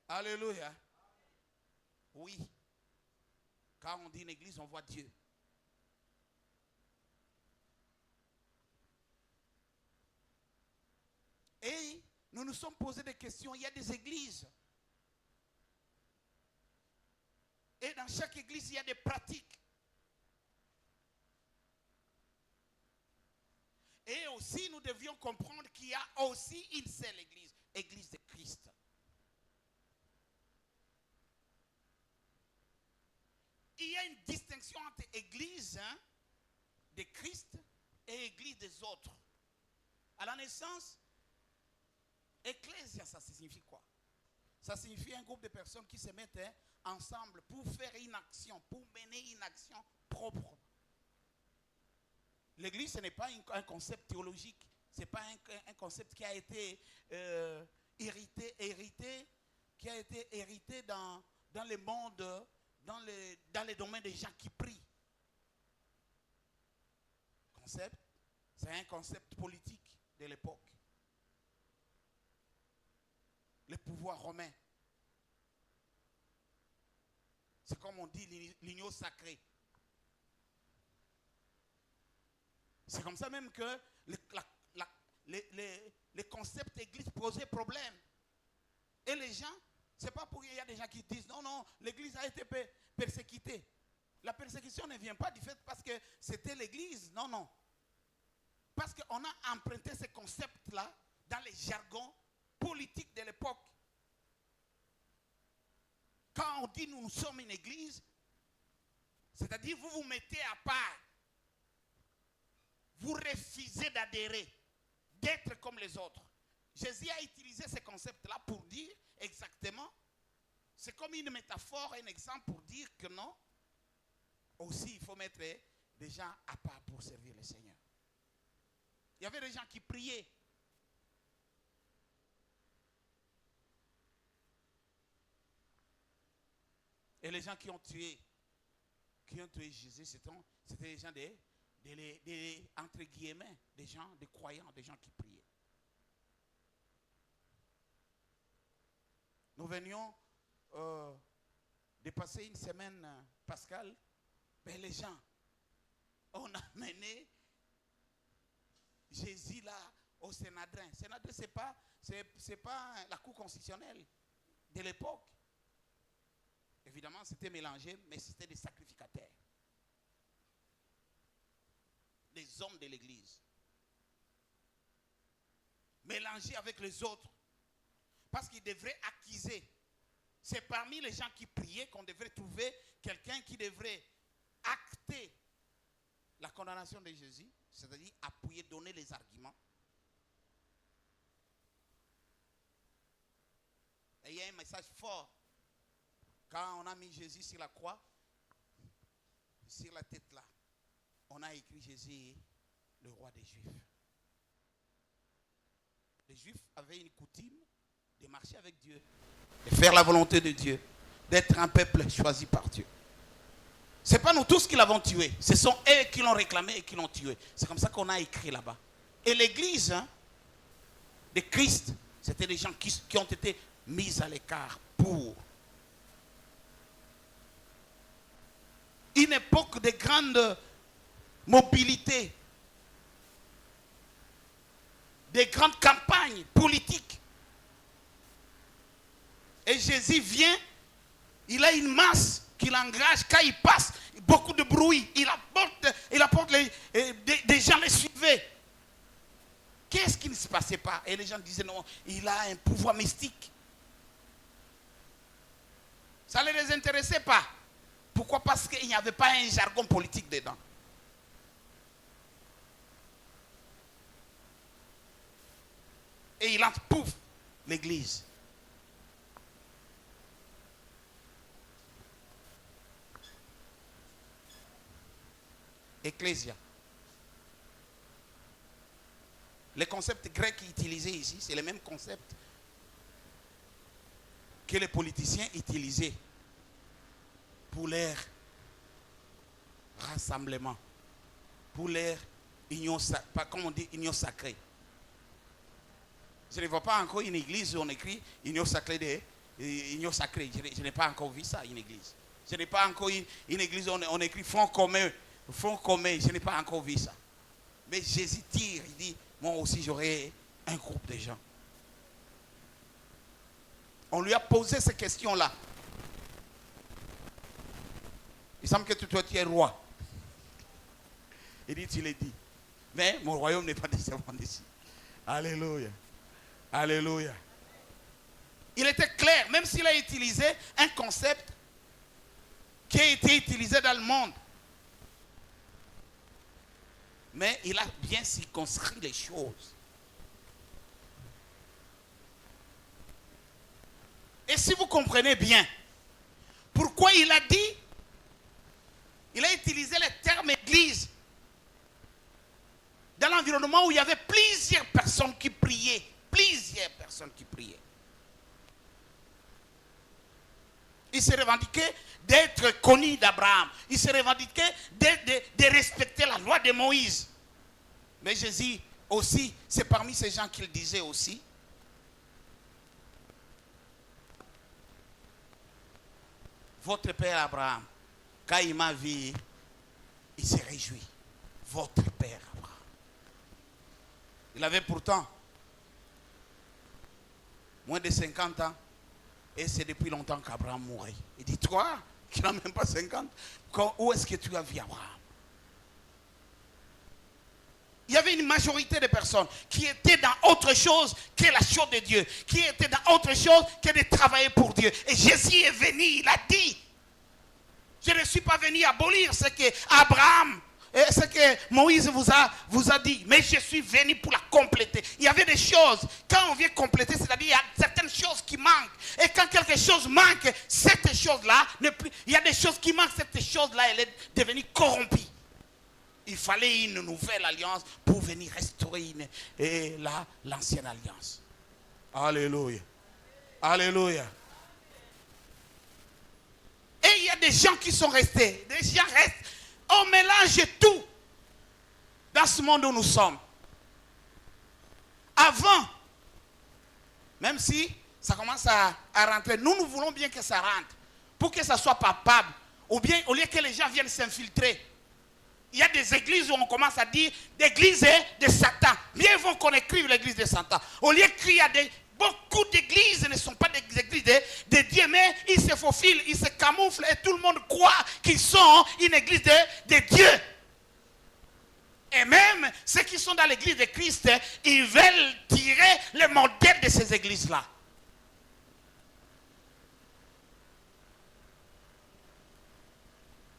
[SPEAKER 5] Alléluia. Oui. Quand on dit une église, on voit Dieu. Et nous nous sommes posé des questions. Il y a des églises. Et dans chaque église, il y a des pratiques. Et aussi, nous devions comprendre qu'il y a aussi une seule église, église de Christ. Il y a une distinction entre église de Christ et église des autres. À la naissance, ecclésia, ça signifie quoi? Ça signifie un groupe de personnes qui se mettent ensemble pour faire une action, pour mener une action propre. L'église, ce n'est pas un concept théologique, ce n'est pas un concept qui a été hérité dans le monde, dans les domaines des gens qui prient. Concept, C'est un concept politique de l'époque. Le pouvoir romain. C'est comme on dit l'union sacrée. C'est comme ça même que les concepts d'église posaient problème. Et les gens, c'est pas pour rien, il y a des gens qui disent non, l'église a été persécutée. La persécution ne vient pas du fait parce que c'était l'église, non. Parce qu'on a emprunté ces concepts-là dans les jargons politiques de l'époque. Quand on dit nous sommes une église, c'est-à-dire vous vous mettez à part. Vous refusez d'adhérer, d'être comme les autres. Jésus a utilisé ces concepts-là pour dire exactement, c'est comme une métaphore, un exemple pour dire que non, aussi il faut mettre des gens à part pour servir le Seigneur. Il y avait des gens qui priaient. Et les gens qui ont tué Jésus, c'était des gens entre guillemets, des gens, des croyants, des gens qui priaient. Nous venions de passer une semaine pascale, mais les gens, on a mené Jésus là au Sénadrin. Sénadrin, c'est pas la cour constitutionnelle de l'époque. Évidemment, c'était mélangé, mais c'était des sacrificateurs. Des hommes de l'église. Mélangés avec les autres. Parce qu'ils devraient accuser. C'est parmi les gens qui priaient qu'on devrait trouver quelqu'un qui devrait acter la condamnation de Jésus, c'est-à-dire appuyer, donner les arguments. Et il y a un message fort. Quand on a mis Jésus sur la croix, sur la tête là, on a écrit Jésus, le roi des Juifs. Les Juifs avaient une coutume de marcher avec Dieu, de faire la volonté de Dieu, d'être un peuple choisi par Dieu. Ce n'est pas nous tous qui l'avons tué, ce sont eux qui l'ont réclamé et qui l'ont tué. C'est comme ça qu'on a écrit là-bas. Et l'église de Christ, c'était des gens qui ont été mis à l'écart pour une époque de grande mobilité, des grandes campagnes politiques. Et Jésus vient, il a une masse qui l'engage. Quand il passe, beaucoup de bruit. Il apporte des gens les suivaient. Qu'est-ce qui ne se passait pas? Et les gens disaient non, il a un pouvoir mystique. Ça ne les intéressait pas. Pourquoi? Parce qu'il n'y avait pas un jargon politique dedans. Et il entre, pouf, l'église. Ecclésia. Le concept grec utilisé ici, c'est le même concept que les politiciens utilisaient pour leur rassemblement, pour leur union, comme on dit, union sacrée. Je ne vois pas encore une église où on écrit union sacrée. Je n'ai pas encore vu ça, une église. Je n'ai pas encore une église où on écrit fonds communs. Je n'ai pas encore vu ça. Mais Jésus tire, il dit, moi aussi j'aurai un groupe de gens. On lui a posé ces questions-là. Il semble que toi tu es roi. Il dit, tu l'as dit. Mais mon royaume n'est pas nécessairement ici. Alléluia. Alléluia. Il était clair, même s'il a utilisé un concept qui a été utilisé dans le monde. Mais il a bien circonscrit les choses. Et si vous comprenez bien, pourquoi il a dit, il a utilisé le terme église dans l'environnement où il y avait plusieurs personnes qui priaient. Il se revendiquait d'être connu d'Abraham. Il se revendiquait de respecter la loi de Moïse. Mais Jésus aussi, c'est parmi ces gens qu'il disait aussi. Votre père Abraham, quand il m'a vu, il s'est réjoui. Votre père Abraham. Il avait pourtant moins de 50 ans. Et c'est depuis longtemps qu'Abraham mourait. Il dit, toi, qui n'as même pas 50, où est-ce que tu as vu Abraham? Il y avait une majorité de personnes qui étaient dans autre chose que la chose de Dieu, qui étaient dans autre chose que de travailler pour Dieu. Et Jésus est venu, il a dit, je ne suis pas venu abolir ce que Abraham, ce que Moïse vous a dit, mais je suis venu pour la compléter. Il y avait des choses, quand on vient compléter, c'est-à-dire il y a certaines choses qui manquent. Et quand quelque chose manque, cette chose-là, il y a des choses qui manquent, cette chose-là, elle est devenue corrompue. Il fallait une nouvelle alliance pour venir restaurer l'ancienne alliance. Alléluia. Alléluia. Et il y a des gens qui sont restés. Des gens restent. On mélange tout dans ce monde où nous sommes. Avant, même si ça commence à rentrer, nous voulons bien que ça rentre. Pour que ça soit palpable. Ou bien, au lieu que les gens viennent s'infiltrer. Il y a des églises où on commence à dire l'église de Satan. Bien vaut qu'on écrive l'église de Satan. Au lieu qu'il y a beaucoup d'églises ne sont pas des églises de Dieu, mais ils se faufilent, ils se camouflent et tout le monde croit qu'ils sont une église de Dieu. Et même ceux qui sont dans l'église de Christ, ils veulent tirer le modèle de ces églises-là.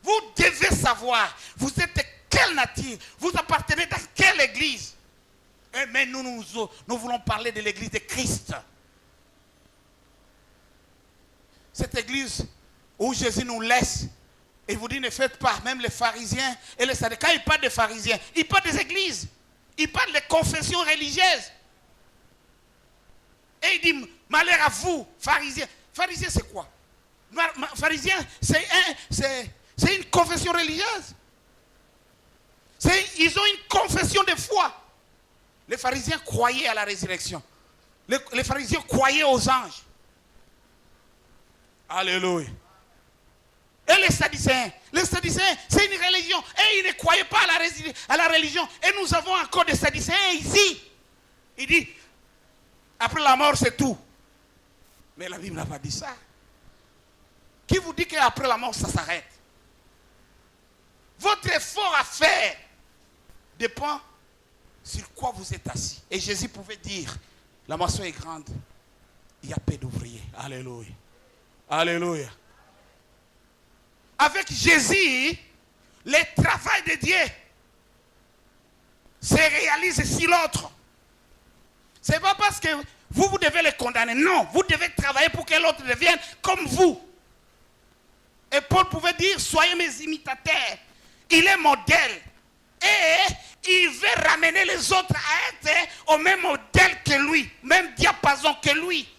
[SPEAKER 5] Vous devez savoir, vous êtes de quelle nature, vous appartenez dans quelle église. Mais nous voulons parler de l'église de Christ. Cette église où Jésus nous laisse, et vous dit ne faites pas, même les pharisiens et les sadducéens, quand il parle des pharisiens, il parle des églises, il parle des confessions religieuses. Et il dit, malheur à vous, pharisiens. Pharisiens c'est quoi? Pharisiens c'est une confession religieuse. Ils ont une confession de foi. Les pharisiens croyaient à la résurrection. Les pharisiens croyaient aux anges. Alléluia. Et les sadducéens, c'est une religion. Et ils ne croyaient pas à la religion. Et nous avons encore des sadducéens ici. Il dit, après la mort c'est tout. Mais la Bible n'a pas dit ça. Qui vous dit qu'après la mort ça s'arrête? Votre effort à faire dépend sur quoi vous êtes assis. Et Jésus pouvait dire, la moisson est grande, il y a peu d'ouvriers. Alléluia. Alléluia. Avec Jésus, le travail de Dieu se réalise sur l'autre. Ce n'est pas parce que vous devez le condamner. Non, vous devez travailler pour que l'autre devienne comme vous. Et Paul pouvait dire, soyez mes imitateurs. Il est modèle. Et il veut ramener les autres à être au même modèle que lui, même diapason que lui.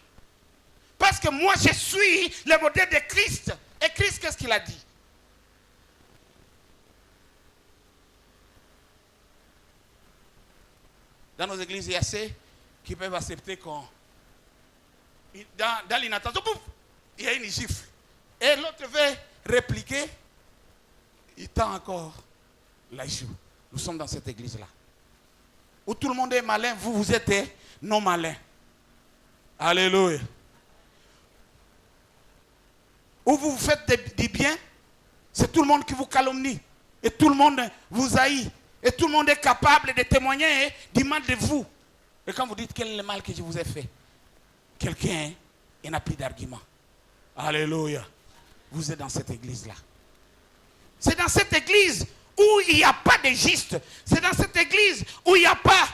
[SPEAKER 5] Parce que moi, je suis le modèle de Christ. Et Christ, qu'est-ce qu'il a dit? Dans nos églises, il y a ceux qui peuvent accepter qu'on... Dans l'inattention, il y a une gifle. Et l'autre veut répliquer. Il tend encore la joue. Nous sommes dans cette église-là. Où tout le monde est malin, vous êtes non malin. Alléluia. Où vous faites du bien, c'est tout le monde qui vous calomnie. Et tout le monde vous haït. Et tout le monde est capable de témoigner du mal de vous. Et quand vous dites quel est le mal que je vous ai fait, quelqu'un n'a plus d'argument. Alléluia. Vous êtes dans cette église-là. C'est dans cette église où il n'y a pas de juste. C'est dans cette église où il n'y a pas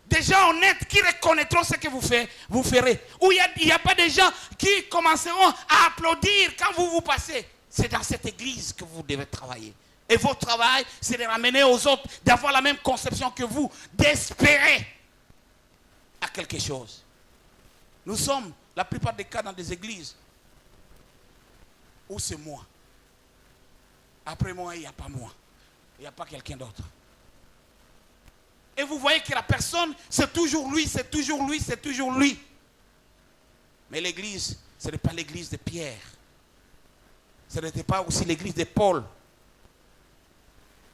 [SPEAKER 5] des gens honnêtes qui reconnaîtront ce que vous ferez. Où il n'y a pas de gens qui commenceront à applaudir quand vous passez. C'est dans cette église que vous devez travailler. Et votre travail, c'est de ramener aux autres, d'avoir la même conception que vous, d'espérer à quelque chose. Nous sommes, la plupart des cas, dans des églises où c'est moi. Après moi, il n'y a pas moi. Il n'y a pas quelqu'un d'autre. Et vous voyez que la personne, c'est toujours lui, c'est toujours lui, c'est toujours lui. Mais l'église, ce n'est pas l'église de Pierre. Ce n'était pas aussi l'église de Paul.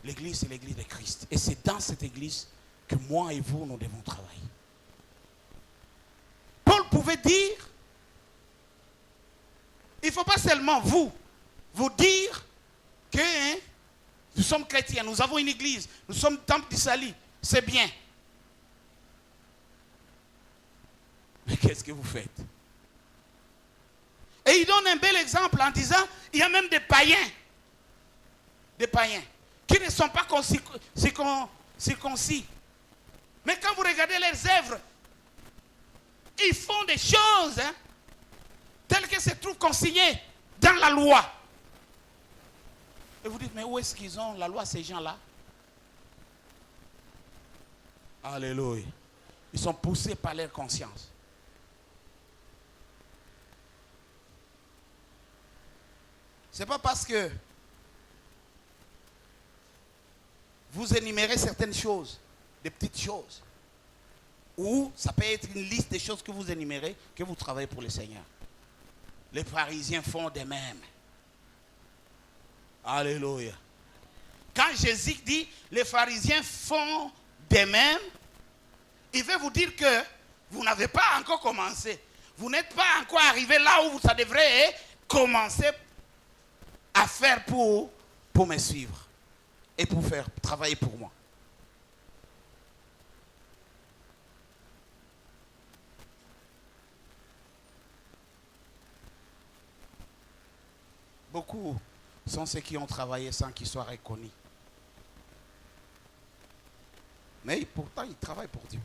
[SPEAKER 5] L'église, c'est l'église de Christ. Et c'est dans cette église que moi et vous, nous devons travailler. Paul pouvait dire, il ne faut pas seulement vous dire que nous sommes chrétiens, nous avons une église, nous sommes temple d'Israël, c'est bien. Mais qu'est-ce que vous faites? Et il donne un bel exemple en disant, il y a même des païens qui ne sont pas circoncis. Mais quand vous regardez leurs œuvres, ils font des choses telles que se trouvent consignées dans la loi. Et vous dites, mais où est-ce qu'ils ont la loi, ces gens-là? Alléluia. Ils sont poussés par leur conscience. C'est pas parce que vous énumérez certaines choses, des petites choses, ou ça peut être une liste des choses que vous énumérez, que vous travaillez pour le Seigneur. Les pharisiens font de même. Alléluia. Quand Jésus dit les pharisiens font de même, il veut vous dire que vous n'avez pas encore commencé. Vous n'êtes pas encore arrivé là où ça devrait commencer à faire pour me suivre et pour faire travailler pour moi. Beaucoup sont ceux qui ont travaillé sans qu'ils soient reconnus. Mais pourtant, ils travaillent pour Dieu.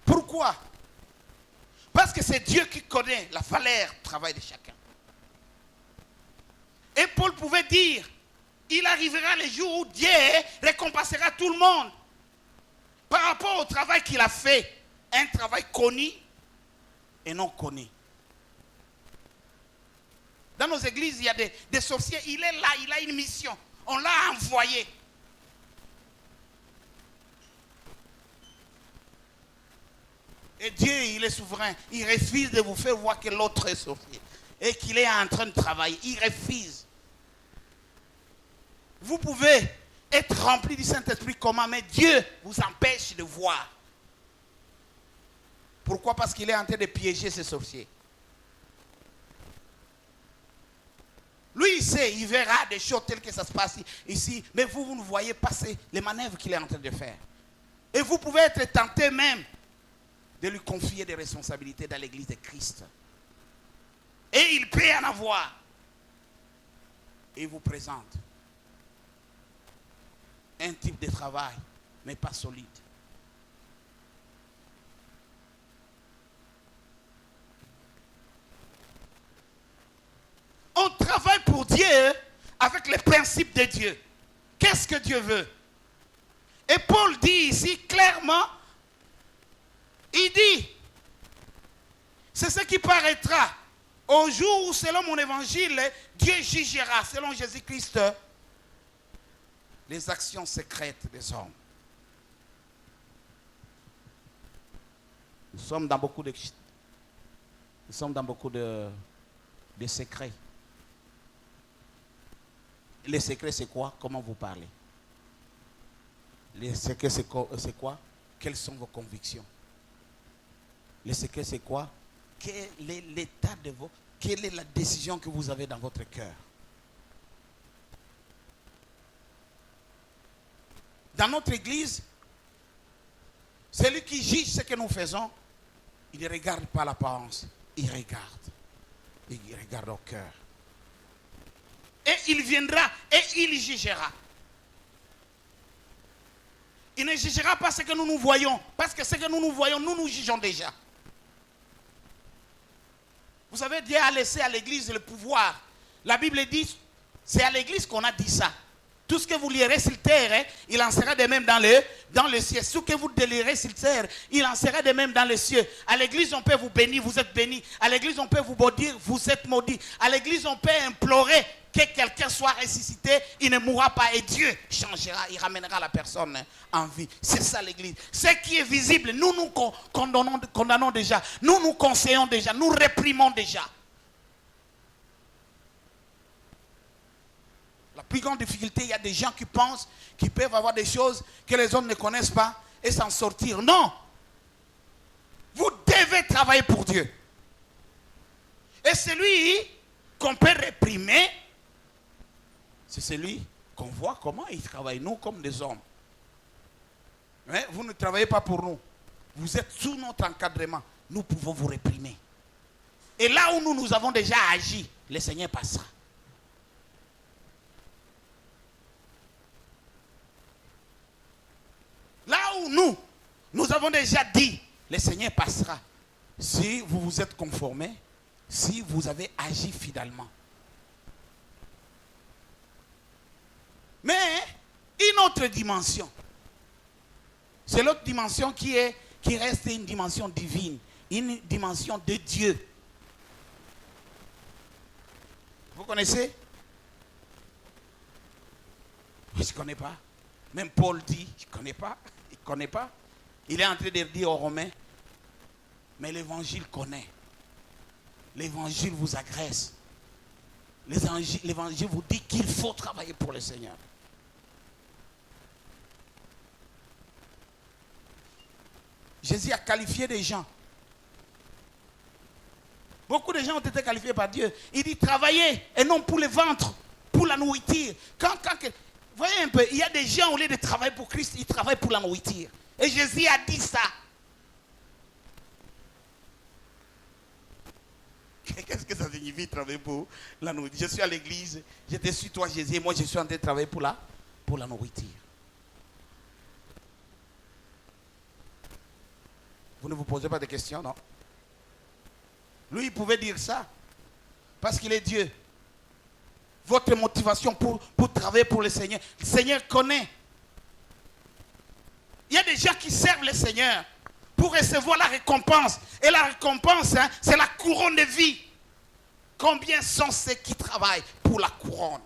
[SPEAKER 5] Pourquoi? Parce que c'est Dieu qui connaît la valeur du travail de chacun. Et Paul pouvait dire, il arrivera le jour où Dieu récompensera tout le monde par rapport au travail qu'il a fait. Un travail connu et non connu. Dans nos églises, il y a des sorciers. Il est là, il a une mission. On l'a envoyé. Et Dieu, il est souverain. Il refuse de vous faire voir que l'autre est sorcier. Et qu'il est en train de travailler. Il refuse. Vous pouvez être rempli du Saint-Esprit comment, mais Dieu vous empêche de voir. Pourquoi? Parce qu'il est en train de piéger ces sorciers. Lui, il sait, il verra des choses telles que ça se passe ici. Mais vous ne voyez pas les manœuvres qu'il est en train de faire. Et vous pouvez être tenté même de lui confier des responsabilités dans l'église de Christ. Et il peut en avoir. Et il vous présente un type de travail, mais pas solide. On travaille pour Dieu avec les principes de Dieu. Qu'est-ce que Dieu veut? Et Paul dit ici clairement, il dit, c'est ce qui paraîtra au jour où, selon mon évangile, Dieu jugera, selon Jésus-Christ, les actions secrètes des hommes. Nous sommes dans beaucoup de secrets. Les secrets, c'est quoi? Comment vous parlez? Les secrets, c'est quoi? Quelles sont vos convictions? Les secrets, c'est quoi? Quel est l'état de vos... Quelle est la décision que vous avez dans votre cœur? Dans notre église, celui qui juge ce que nous faisons, il ne regarde pas l'apparence, il regarde au cœur. Et il viendra et il jugera. Il ne jugera pas ce que nous voyons, parce que ce que nous voyons, nous jugeons déjà. Vous savez, Dieu a laissé à l'église le pouvoir. La Bible dit, c'est à l'église qu'on a dit ça. Tout ce que vous lierez sur terre, hein, il en sera de même dans le ciel. Ce que vous délirez sur terre, il en sera de même dans les cieux. À l'église, on peut vous bénir, vous êtes bénis. À l'église, on peut vous maudire, vous êtes maudits. À l'église, on peut implorer que quelqu'un soit ressuscité, il ne mourra pas et Dieu changera, il ramènera la personne en vie. C'est ça l'église. Ce qui est visible, nous nous condamnons déjà, nous nous conseillons déjà, nous réprimons déjà. La plus grande difficulté, il y a des gens qui pensent qu'ils peuvent avoir des choses que les autres ne connaissent pas et s'en sortir. Non! Vous devez travailler pour Dieu. Et celui qu'on peut réprimer, c'est celui qu'on voit comment il travaille, nous comme des hommes. Mais vous ne travaillez pas pour nous. Vous êtes sous notre encadrement. Nous pouvons vous réprimer. Et là où nous avons déjà agi, le Seigneur passera. Là où nous avons déjà dit, le Seigneur passera. Si vous vous êtes conformés, si vous avez agi fidèlement. Mais une autre dimension, c'est l'autre dimension qui reste une dimension divine, une dimension de Dieu. Vous connaissez? Je ne connais pas. Même Paul dit, je ne connais pas. Il ne connaît pas. Il est en train de dire aux Romains, mais l'évangile connaît. L'évangile vous agresse. L'évangile vous dit qu'il faut travailler pour le Seigneur. Jésus a qualifié des gens. Beaucoup de gens ont été qualifiés par Dieu. Il dit travailler et non pour le ventre, pour la nourriture. Voyez un peu, il y a des gens au lieu de travailler pour Christ, ils travaillent pour la nourriture. Et Jésus a dit ça. Qu'est-ce que ça signifie travailler pour la nourriture? Je suis à l'église, je te suis toi Jésus, et moi je suis en train de travailler pour la nourriture. Vous ne vous posez pas de questions, non? Lui, il pouvait dire ça. Parce qu'il est Dieu. Votre motivation pour travailler pour le Seigneur. Le Seigneur connaît. Il y a des gens qui servent le Seigneur pour recevoir la récompense. Et la récompense, hein, c'est la couronne de vie. Combien sont ceux qui travaillent pour la couronne?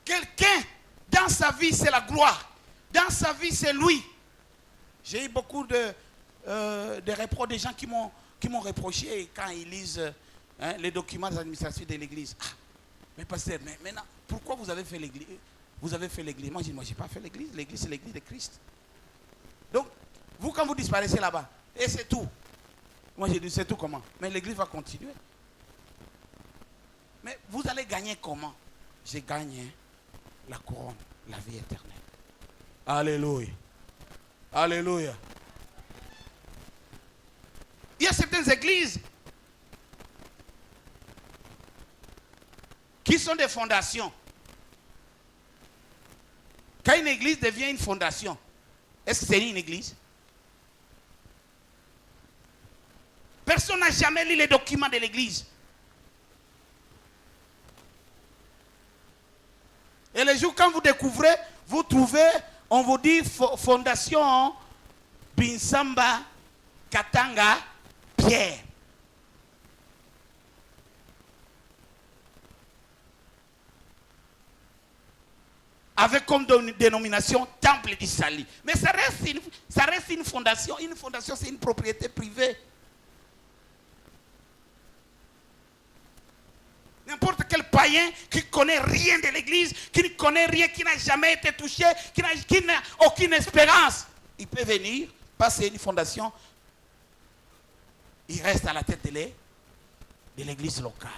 [SPEAKER 5] Quelqu'un, dans sa vie, c'est la gloire. Dans sa vie, c'est lui. J'ai eu beaucoup de reproches des gens qui m'ont reproché quand ils lisent les documents des administrations de l'église. Ah, mais pasteur, mais maintenant, pourquoi vous avez fait l'église? Vous avez fait l'église. Moi, je dis, moi, je n'ai pas fait l'église. L'église, c'est l'église de Christ. Donc, vous, quand vous disparaissez là-bas, et c'est tout. Moi, j'ai dit, c'est tout comment? Mais l'église va continuer. Mais vous allez gagner comment? J'ai gagné la couronne, la vie éternelle. Alléluia. Alléluia. Il y a certaines églises qui sont des fondations. Quand une église devient une fondation, est-ce que c'est une église? Personne n'a jamais lu les documents de l'église. Et les jours, quand vous découvrez, vous trouvez, on vous dit fondation Binsamba Katanga Pierre. Avec comme dénomination Temple d'Isali. Mais ça reste une fondation. Une fondation, c'est une propriété privée. N'importe quel païen qui ne connaît rien de l'église, qui ne connaît rien, qui n'a jamais été touché, qui n'a aucune espérance, il peut venir, passer une fondation, il reste à la tête de l'église locale.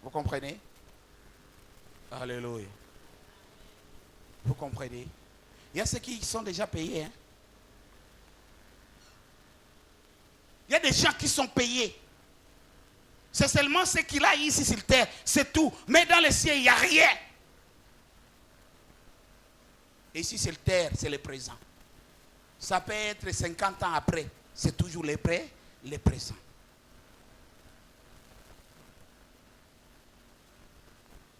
[SPEAKER 5] Vous comprenez? Alléluia. Vous comprenez? Il y a ceux qui sont déjà payés. Hein? Il y a des gens qui sont payés. C'est seulement ce qu'il a ici sur terre, c'est tout. Mais dans le ciel, il n'y a rien. Et ici, c'est le terre, c'est le présent. Ça peut être 50 ans après. C'est toujours les présents.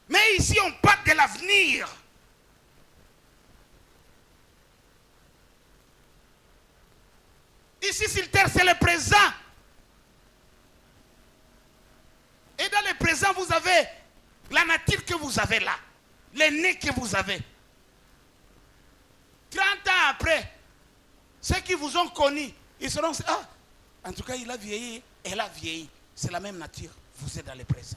[SPEAKER 5] Mais ici, on parle de l'avenir. Ici, sur terre, c'est le présent. Et dans le présent, vous avez la nature que vous avez là. Les nez que vous avez. 30 ans après, ceux qui vous ont connus, ils seront... Ah, en tout cas, il a vieilli, elle a vieilli. C'est la même nature. Vous êtes dans le présent.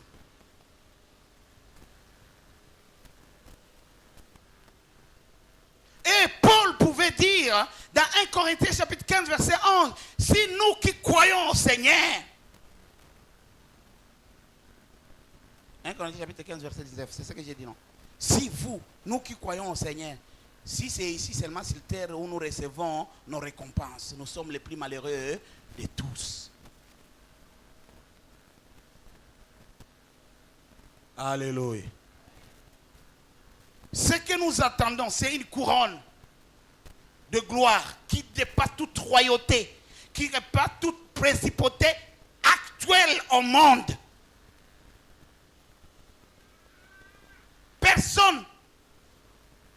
[SPEAKER 5] Et Paul pouvait dire, dans 1 Corinthiens chapitre 15, verset 11, si nous qui croyons au Seigneur... 1 Corinthiens chapitre 15, verset 19, c'est ce que j'ai dit, non? Si vous, nous qui croyons au Seigneur, si c'est ici seulement sur terre où nous recevons nos récompenses, nous sommes les plus malheureux de tous. Alléluia. Ce que nous attendons, c'est une couronne de gloire qui dépasse toute royauté, qui dépasse toute principauté actuelle au monde. Personne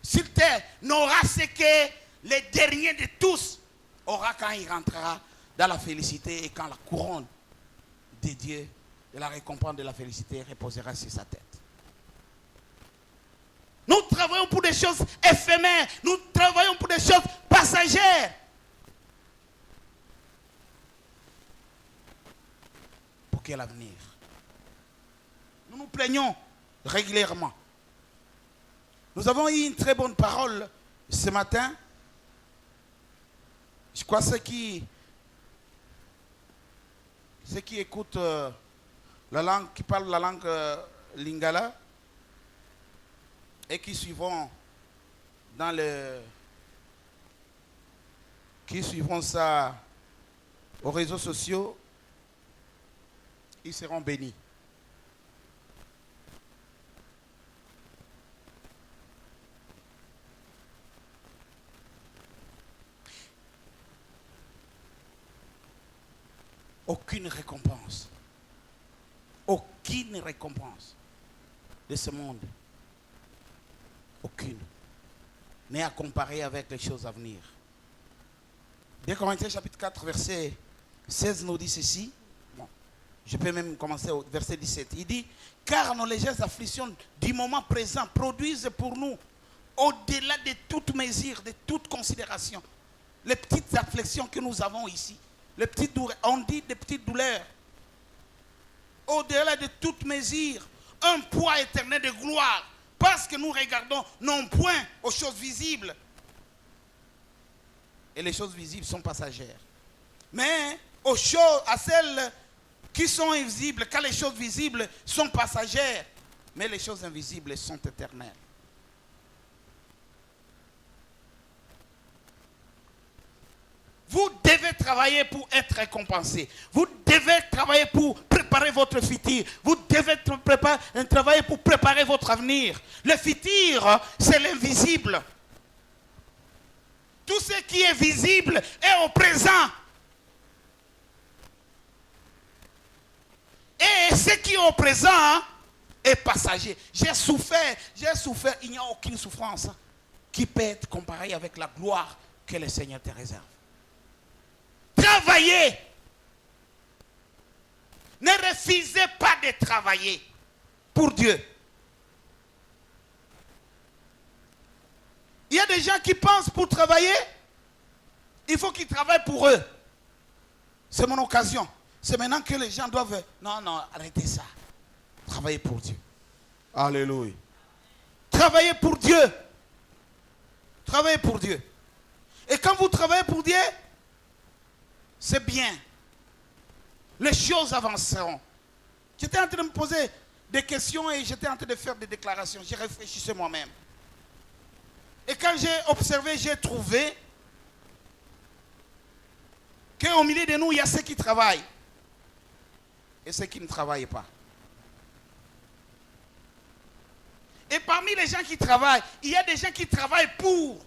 [SPEAKER 5] sur terre n'aura ce que le dernier de tous aura quand il rentrera dans la félicité et quand la couronne de Dieu, de la récompense de la félicité reposera sur sa tête. Nous travaillons pour des choses éphémères, nous travaillons pour des choses passagères. Pour quel avenir? Nous nous plaignons régulièrement. Nous avons eu une très bonne parole ce matin. Je crois ceux qui écoutent la langue, qui parlent la langue lingala et qui suivront ça aux réseaux sociaux, ils seront bénis. Aucune récompense de ce monde, aucune, n'est à comparer avec les choses à venir. 2 Corinthiens chapitre 4 verset 16 nous dit ceci. Bon, je peux même commencer au verset 17. Il dit, car nos légères afflictions du moment présent produisent pour nous, au-delà de toute mesure, de toute considération, les petites afflictions que nous avons ici. Les petites douleurs, on dit des petites douleurs. Au-delà de toute mesure, un poids éternel de gloire. Parce que nous regardons non point aux choses visibles. Et les choses visibles sont passagères. Mais aux choses, à celles qui sont invisibles, car les choses visibles sont passagères. Mais les choses invisibles sont éternelles. Vous devez travailler pour être récompensé. Vous devez travailler pour préparer votre futur. Vous devez travailler pour préparer votre avenir. Le futur, c'est l'invisible. Tout ce qui est visible est au présent. Et ce qui est au présent est passager. J'ai souffert. Il n'y a aucune souffrance qui peut être comparée avec la gloire que le Seigneur te réserve. Travaillez. Ne refusez pas de travailler pour Dieu. Il y a des gens qui pensent pour travailler, il faut qu'ils travaillent pour eux. C'est mon occasion. C'est maintenant que les gens doivent... Non, arrêtez ça. Travaillez pour Dieu. Alléluia. Travaillez pour Dieu. Travaillez pour Dieu. Et quand vous travaillez pour Dieu, c'est bien. Les choses avanceront. J'étais en train de me poser des questions et j'étais en train de faire des déclarations. J'ai réfléchi moi-même. Et quand j'ai observé, j'ai trouvé qu'au milieu de nous, il y a ceux qui travaillent et ceux qui ne travaillent pas. Et parmi les gens qui travaillent, il y a des gens qui travaillent pour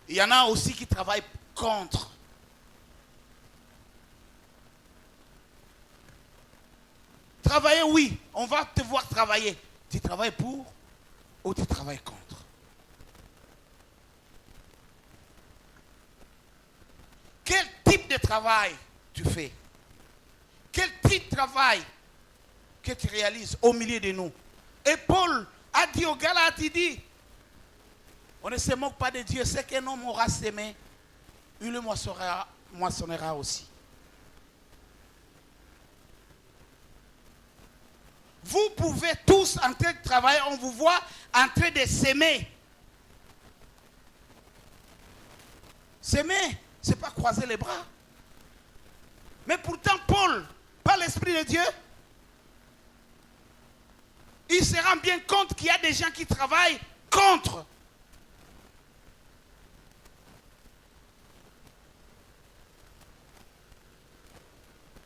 [SPEAKER 5] Il y en a aussi qui travaillent contre. Travailler, oui, on va te voir travailler. Tu travailles pour ou tu travailles contre? Quel type de travail tu fais? Quel type de travail que tu réalises au milieu de nous? Et Paul a dit aux Galates, il dit, on ne se moque pas de Dieu, c'est qu'un homme aura semé, il le moissonnera aussi. Vous pouvez tous en train de travailler, on vous voit en train de s'aimer. S'aimer, ce n'est pas croiser les bras. Mais pourtant, Paul, par l'Esprit de Dieu, il se rend bien compte qu'il y a des gens qui travaillent contre.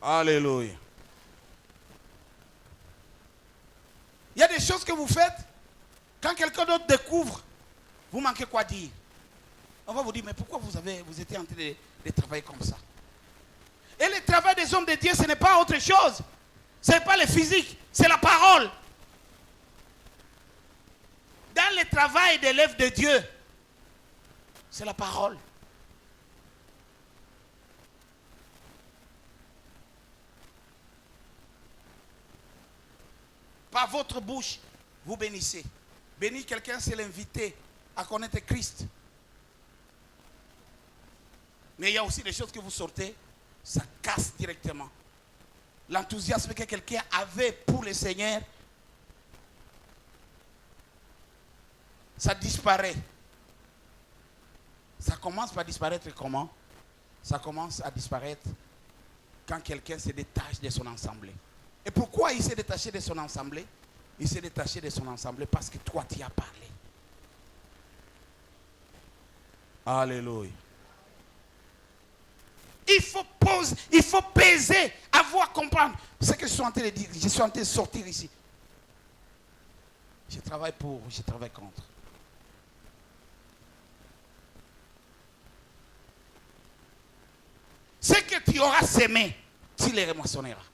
[SPEAKER 5] Alléluia. Il y a des choses que vous faites, quand quelqu'un d'autre découvre, vous manquez quoi dire. On va vous dire, mais pourquoi vous étiez en train de travailler comme ça? Et le travail des hommes de Dieu, ce n'est pas autre chose. Ce n'est pas le physique, c'est la parole. Dans le travail de l'œuvre de Dieu, c'est la parole. Par votre bouche, vous bénissez. Bénir quelqu'un, c'est l'inviter à connaître Christ. Mais il y a aussi des choses que vous sortez, ça casse directement. L'enthousiasme que quelqu'un avait pour le Seigneur, ça disparaît. Ça commence par disparaître comment? Ça commence à disparaître quand quelqu'un se détache de son assemblée. Et pourquoi il s'est détaché de son assemblée? Il s'est détaché de son assemblée parce que toi, tu as parlé. Alléluia. Il faut peser, avoir, comprendre ce que je suis en train de dire. Je suis en train de sortir ici. Je travaille pour, je travaille contre. Ce que tu auras semé, tu les remoissonneras.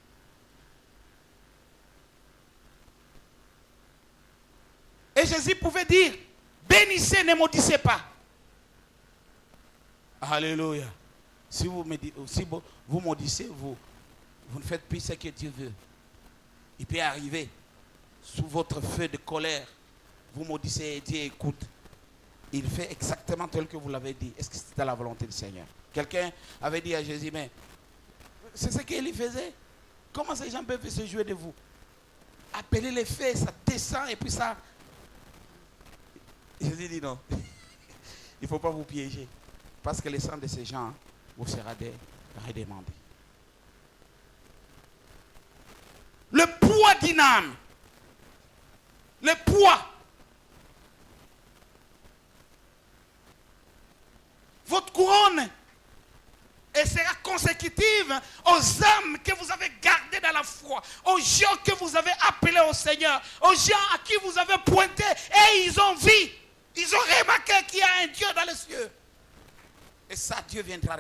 [SPEAKER 5] Et Jésus pouvait dire, bénissez, ne maudissez pas. Alléluia. Si vous maudissez, vous ne faites plus ce que Dieu veut. Il peut arriver, sous votre feu de colère, vous maudissez et Dieu écoute. Il fait exactement tel que vous l'avez dit. Est-ce que c'était la volonté du Seigneur? Quelqu'un avait dit à Jésus, mais c'est ce qu'il faisait. Comment ces gens peuvent se jouer de vous? Appelez les feux, ça descend et puis ça... Jésus dit non. Il ne faut pas vous piéger. Parce que le sang de ces gens vous sera redemandé. Le poids d'une âme. Le poids. Votre couronne. Elle sera consécutive aux âmes que vous avez gardées dans la foi, aux gens que vous avez appelés au Seigneur, aux gens à qui vous avez pointé et ils ont vu. Ils ont remarqué qu'il y a un Dieu dans les cieux. Et ça, Dieu viendra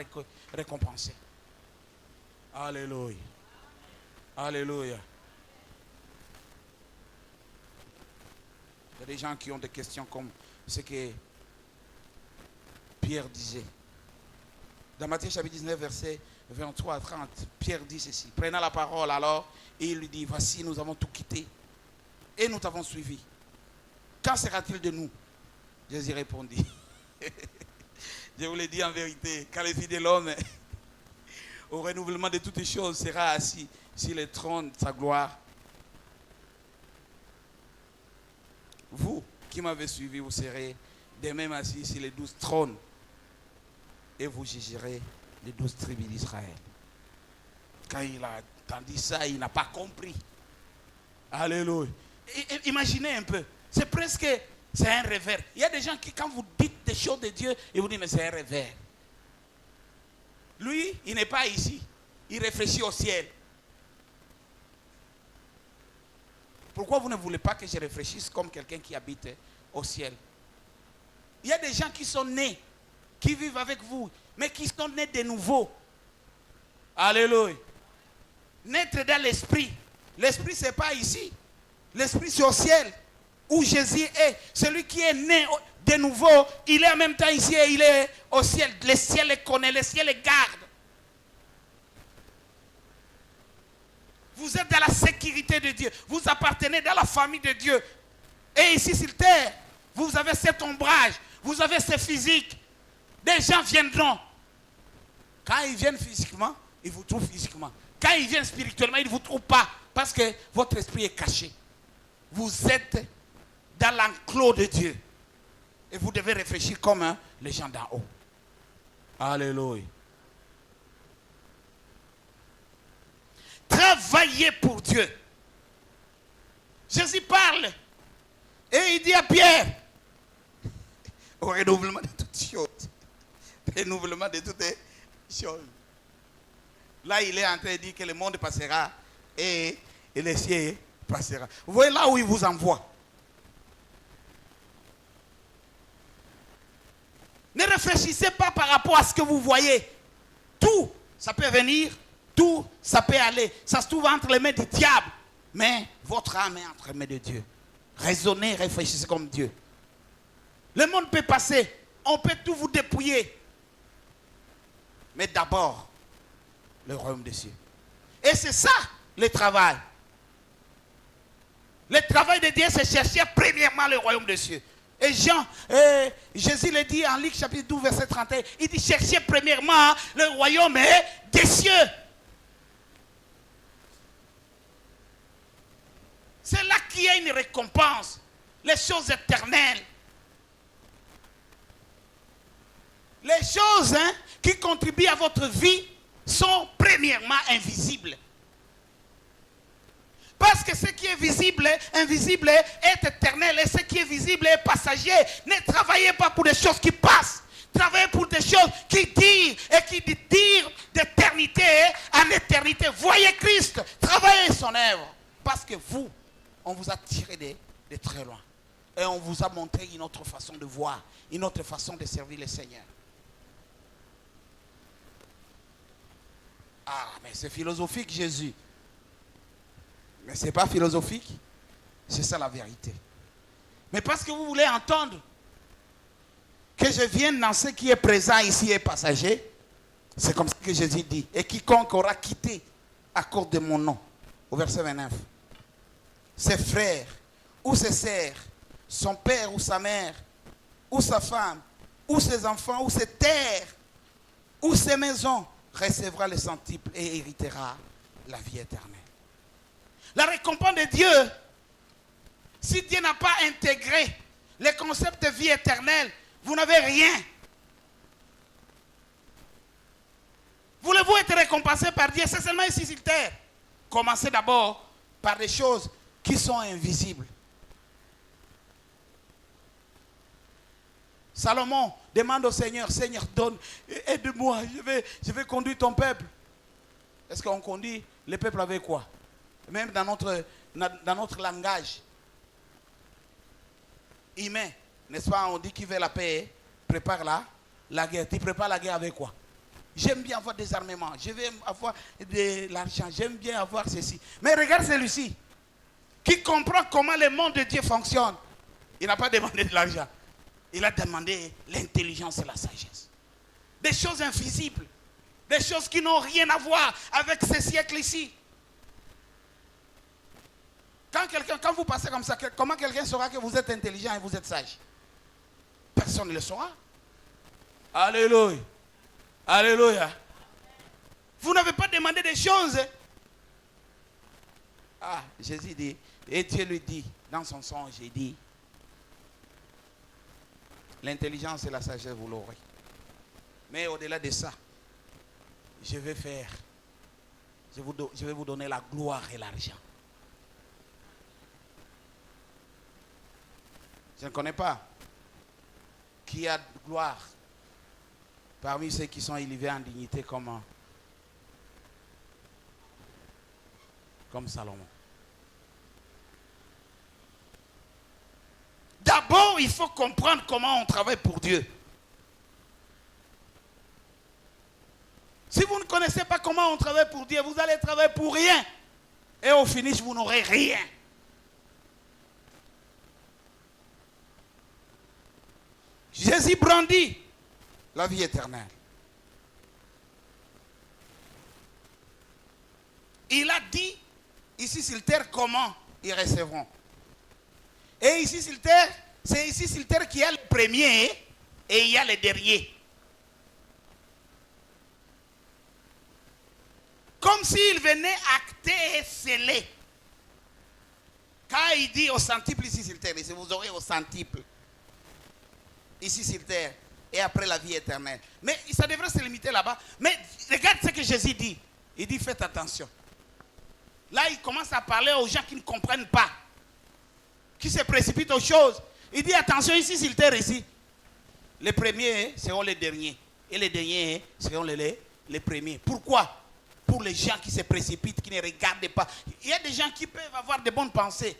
[SPEAKER 5] récompenser. Alléluia. Alléluia. Il y a des gens qui ont des questions comme ce que Pierre disait. Dans Matthieu chapitre 19, verset 23 à 30, Pierre dit ceci. Prenant la parole alors, et il lui dit, voici, nous avons tout quitté et nous t'avons suivi. Quand sera-t-il de nous? Jésus répondit. Je vous l'ai dit en vérité, quand le Fils de l'homme, au renouvellement de toutes les choses, sera assis sur le trône de sa gloire. Vous qui m'avez suivi, vous serez de même assis sur les 12 trônes. Et vous jugerez les 12 tribus d'Israël. Quand il a entendu ça, il n'a pas compris. Alléluia. Imaginez un peu. C'est presque... C'est un revers. Il y a des gens qui, quand vous dites des choses de Dieu, ils vous disent, mais c'est un revers. Lui, il n'est pas ici. Il réfléchit au ciel. Pourquoi vous ne voulez pas que je réfléchisse comme quelqu'un qui habite au ciel? Il y a des gens qui sont nés, qui vivent avec vous, mais qui sont nés de nouveau. Alléluia. Naître dans l'esprit. L'esprit, ce n'est pas ici. L'esprit, c'est au ciel, où Jésus est. Celui qui est né de nouveau, il est en même temps ici et il est au ciel. Le ciel le connaît, le ciel le garde. Vous êtes dans la sécurité de Dieu. Vous appartenez dans la famille de Dieu. Et ici sur terre, vous avez cet ombrage, vous avez ce physique. Des gens viendront. Quand ils viennent physiquement, ils vous trouvent physiquement. Quand ils viennent spirituellement, ils ne vous trouvent pas. Parce que votre esprit est caché. Vous êtes dans l'enclos de Dieu. Et vous devez réfléchir comme les gens d'en haut. Alléluia. Travaillez pour Dieu. Jésus parle. Et il dit à Pierre, au renouvellement de toutes choses. Renouvellement de toutes choses. Là, il est en train de dire que le monde passera et le ciel passera. Vous voyez là où il vous envoie. Ne réfléchissez pas par rapport à ce que vous voyez. Tout, ça peut venir, tout, ça peut aller. Ça se trouve entre les mains du diable. Mais votre âme est entre les mains de Dieu. Raisonnez, réfléchissez comme Dieu. Le monde peut passer. On peut tout vous dépouiller. Mais d'abord, le royaume des cieux. Et c'est ça, le travail. Le travail de Dieu, c'est chercher premièrement le royaume des cieux. Et Jésus le dit en Luc chapitre 12, verset 31. Il dit, cherchez premièrement le royaume des cieux. C'est là qu'il y a une récompense. Les choses éternelles. Les choses qui contribuent à votre vie sont premièrement invisibles. Parce que ce qui est visible, invisible, est éternel. Et ce qui est visible est passager. Ne travaillez pas pour des choses qui passent. Travaillez pour des choses qui durent et qui durent d'éternité en éternité. Voyez Christ. Travaillez son œuvre. Parce que vous, on vous a tiré de très loin. Et on vous a montré une autre façon de voir. Une autre façon de servir le Seigneur. Ah, mais c'est philosophique, Jésus. Mais ce n'est pas philosophique. C'est ça la vérité. Mais parce que vous voulez entendre que je vienne dans ce qui est présent ici et passager, c'est comme ça que Jésus dit. Et quiconque aura quitté à cause de mon nom, au verset 29, ses frères ou ses sœurs, son père ou sa mère, ou sa femme, ou ses enfants, ou ses terres, ou ses maisons, recevra le centuple et héritera la vie éternelle. La récompense de Dieu, si Dieu n'a pas intégré le concept de vie éternelle, vous n'avez rien. Voulez-vous être récompensé par Dieu? C'est seulement ici sur terre. Commencez d'abord par des choses qui sont invisibles. Salomon demande au Seigneur, Seigneur, donne, aide-moi, je vais conduire ton peuple. Est-ce qu'on conduit le peuple avec quoi? Même dans notre langage humain, n'est-ce pas? On dit qu'il veut la paix, prépare la guerre. Tu prépares la guerre avec quoi? J'aime bien avoir des armements, je veux avoir de l'argent, j'aime bien avoir ceci. Mais regarde celui-ci, qui comprend comment le monde de Dieu fonctionne. Il n'a pas demandé de l'argent. Il a demandé l'intelligence et la sagesse. Des choses invisibles. Des choses qui n'ont rien à voir avec ce siècle ici. Quand vous passez comme ça, comment quelqu'un saura que vous êtes intelligent et vous êtes sage? Personne ne le saura. Alléluia. Alléluia. Vous n'avez pas demandé des choses. Ah, Jésus dit, et Dieu lui dit, dans son songe, il dit, l'intelligence et la sagesse, vous l'aurez. Mais au-delà de ça, je vais vous donner la gloire et l'argent. Je ne connais pas qui a gloire parmi ceux qui sont élevés en dignité comme Salomon. D'abord, il faut comprendre comment on travaille pour Dieu. Si vous ne connaissez pas comment on travaille pour Dieu, vous allez travailler pour rien. Et au finish, vous n'aurez rien. Jésus brandit la vie éternelle. Il a dit, ici sur terre, comment ils recevront. Et ici sur terre, c'est ici sur terre qu'il y a le premier et il y a le dernier. Comme s'il venait acter et sceller. Quand il dit au centuple ici sur terre, vous aurez au centuple ici sur terre et après la vie éternelle. Mais ça devrait se limiter là-bas. Mais regarde ce que Jésus dit. Il dit faites attention. Là, il commence à parler aux gens qui ne comprennent pas, qui se précipitent aux choses. Il dit attention ici sur terre ici. Les premiers seront les derniers et les derniers seront les premiers. Pourquoi? Pour les gens qui se précipitent, qui ne regardent pas. Il y a des gens qui peuvent avoir de bonnes pensées.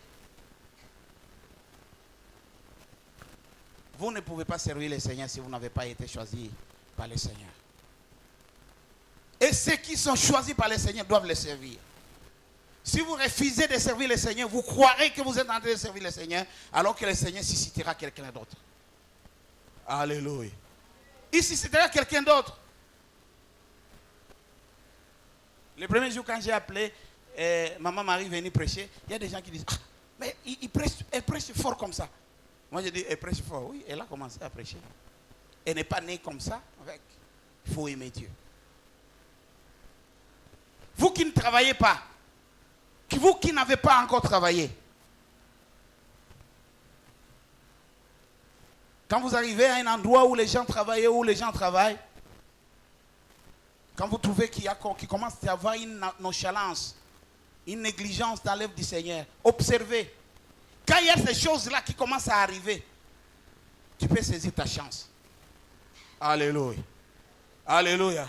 [SPEAKER 5] Vous ne pouvez pas servir le Seigneur si vous n'avez pas été choisi par le Seigneur. Et ceux qui sont choisis par le Seigneur doivent le servir. Si vous refusez de servir le Seigneur, vous croirez que vous êtes en train de servir le Seigneur, alors que le Seigneur suscitera quelqu'un d'autre. Alléluia. Il suscitera quelqu'un d'autre. Le premier jour, quand j'ai appelé Maman Marie venir prêcher, il y a des gens qui disent ah, mais elle prêche fort comme ça. Moi, je dis elle prêche fort. Oui, elle a commencé à prêcher. Elle n'est pas née comme ça. Il faut aimer Dieu. Vous qui ne travaillez pas, vous qui n'avez pas encore travaillé, quand vous arrivez à un endroit où les gens travaillent, quand vous trouvez qu'il commence à y avoir une nonchalance, une négligence dans l'œuvre du Seigneur, observez. Quand il y a ces choses-là qui commencent à arriver, tu peux saisir ta chance. Alléluia. Alléluia.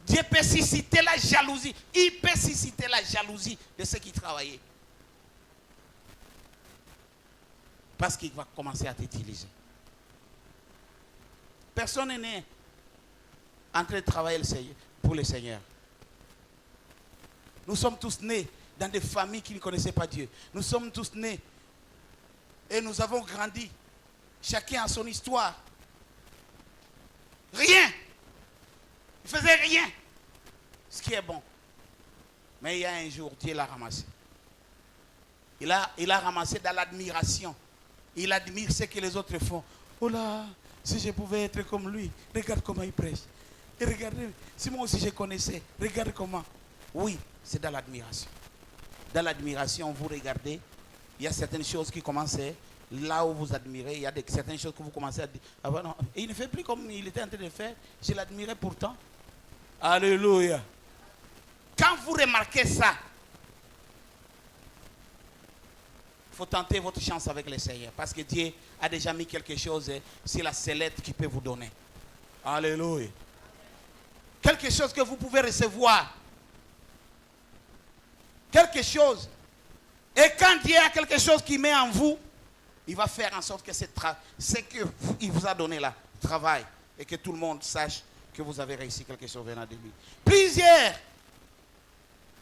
[SPEAKER 5] Dieu peut susciter la jalousie. Il peut susciter la jalousie de ceux qui travaillaient. Parce qu'il va commencer à t'utiliser. Personne n'est en train de travailler pour le Seigneur. Nous sommes tous nés dans des familles qui ne connaissaient pas Dieu. Nous sommes tous nés et nous avons grandi. Chacun a son histoire. Rien. Il ne faisait rien. Ce qui est bon. Mais il y a un jour, Dieu l'a ramassé. Il a ramassé dans l'admiration. Il admire ce que les autres font. Oh là, si je pouvais être comme lui, regarde comment il prêche. Et regardez, si moi aussi je connaissais, regarde comment. Oui, c'est dans l'admiration. Dans l'admiration, vous regardez, il y a certaines choses qui commencent là où vous admirez, il y a certaines choses que vous commencez à dire. Ah ben non. Et il ne fait plus comme il était en train de faire. Je l'admirais pourtant. Alléluia. Quand vous remarquez ça, il faut tenter votre chance avec le Seigneur. Parce que Dieu a déjà mis quelque chose, c'est la sellette qu'il peut vous donner. Alléluia. Quelque chose que vous pouvez recevoir. Quelque chose. Et quand Dieu a quelque chose qu'il met en vous, il va faire en sorte que ce qu'il vous a donné là, travaille. Et que tout le monde sache que vous avez réussi quelque chose venant de lui. Plusieurs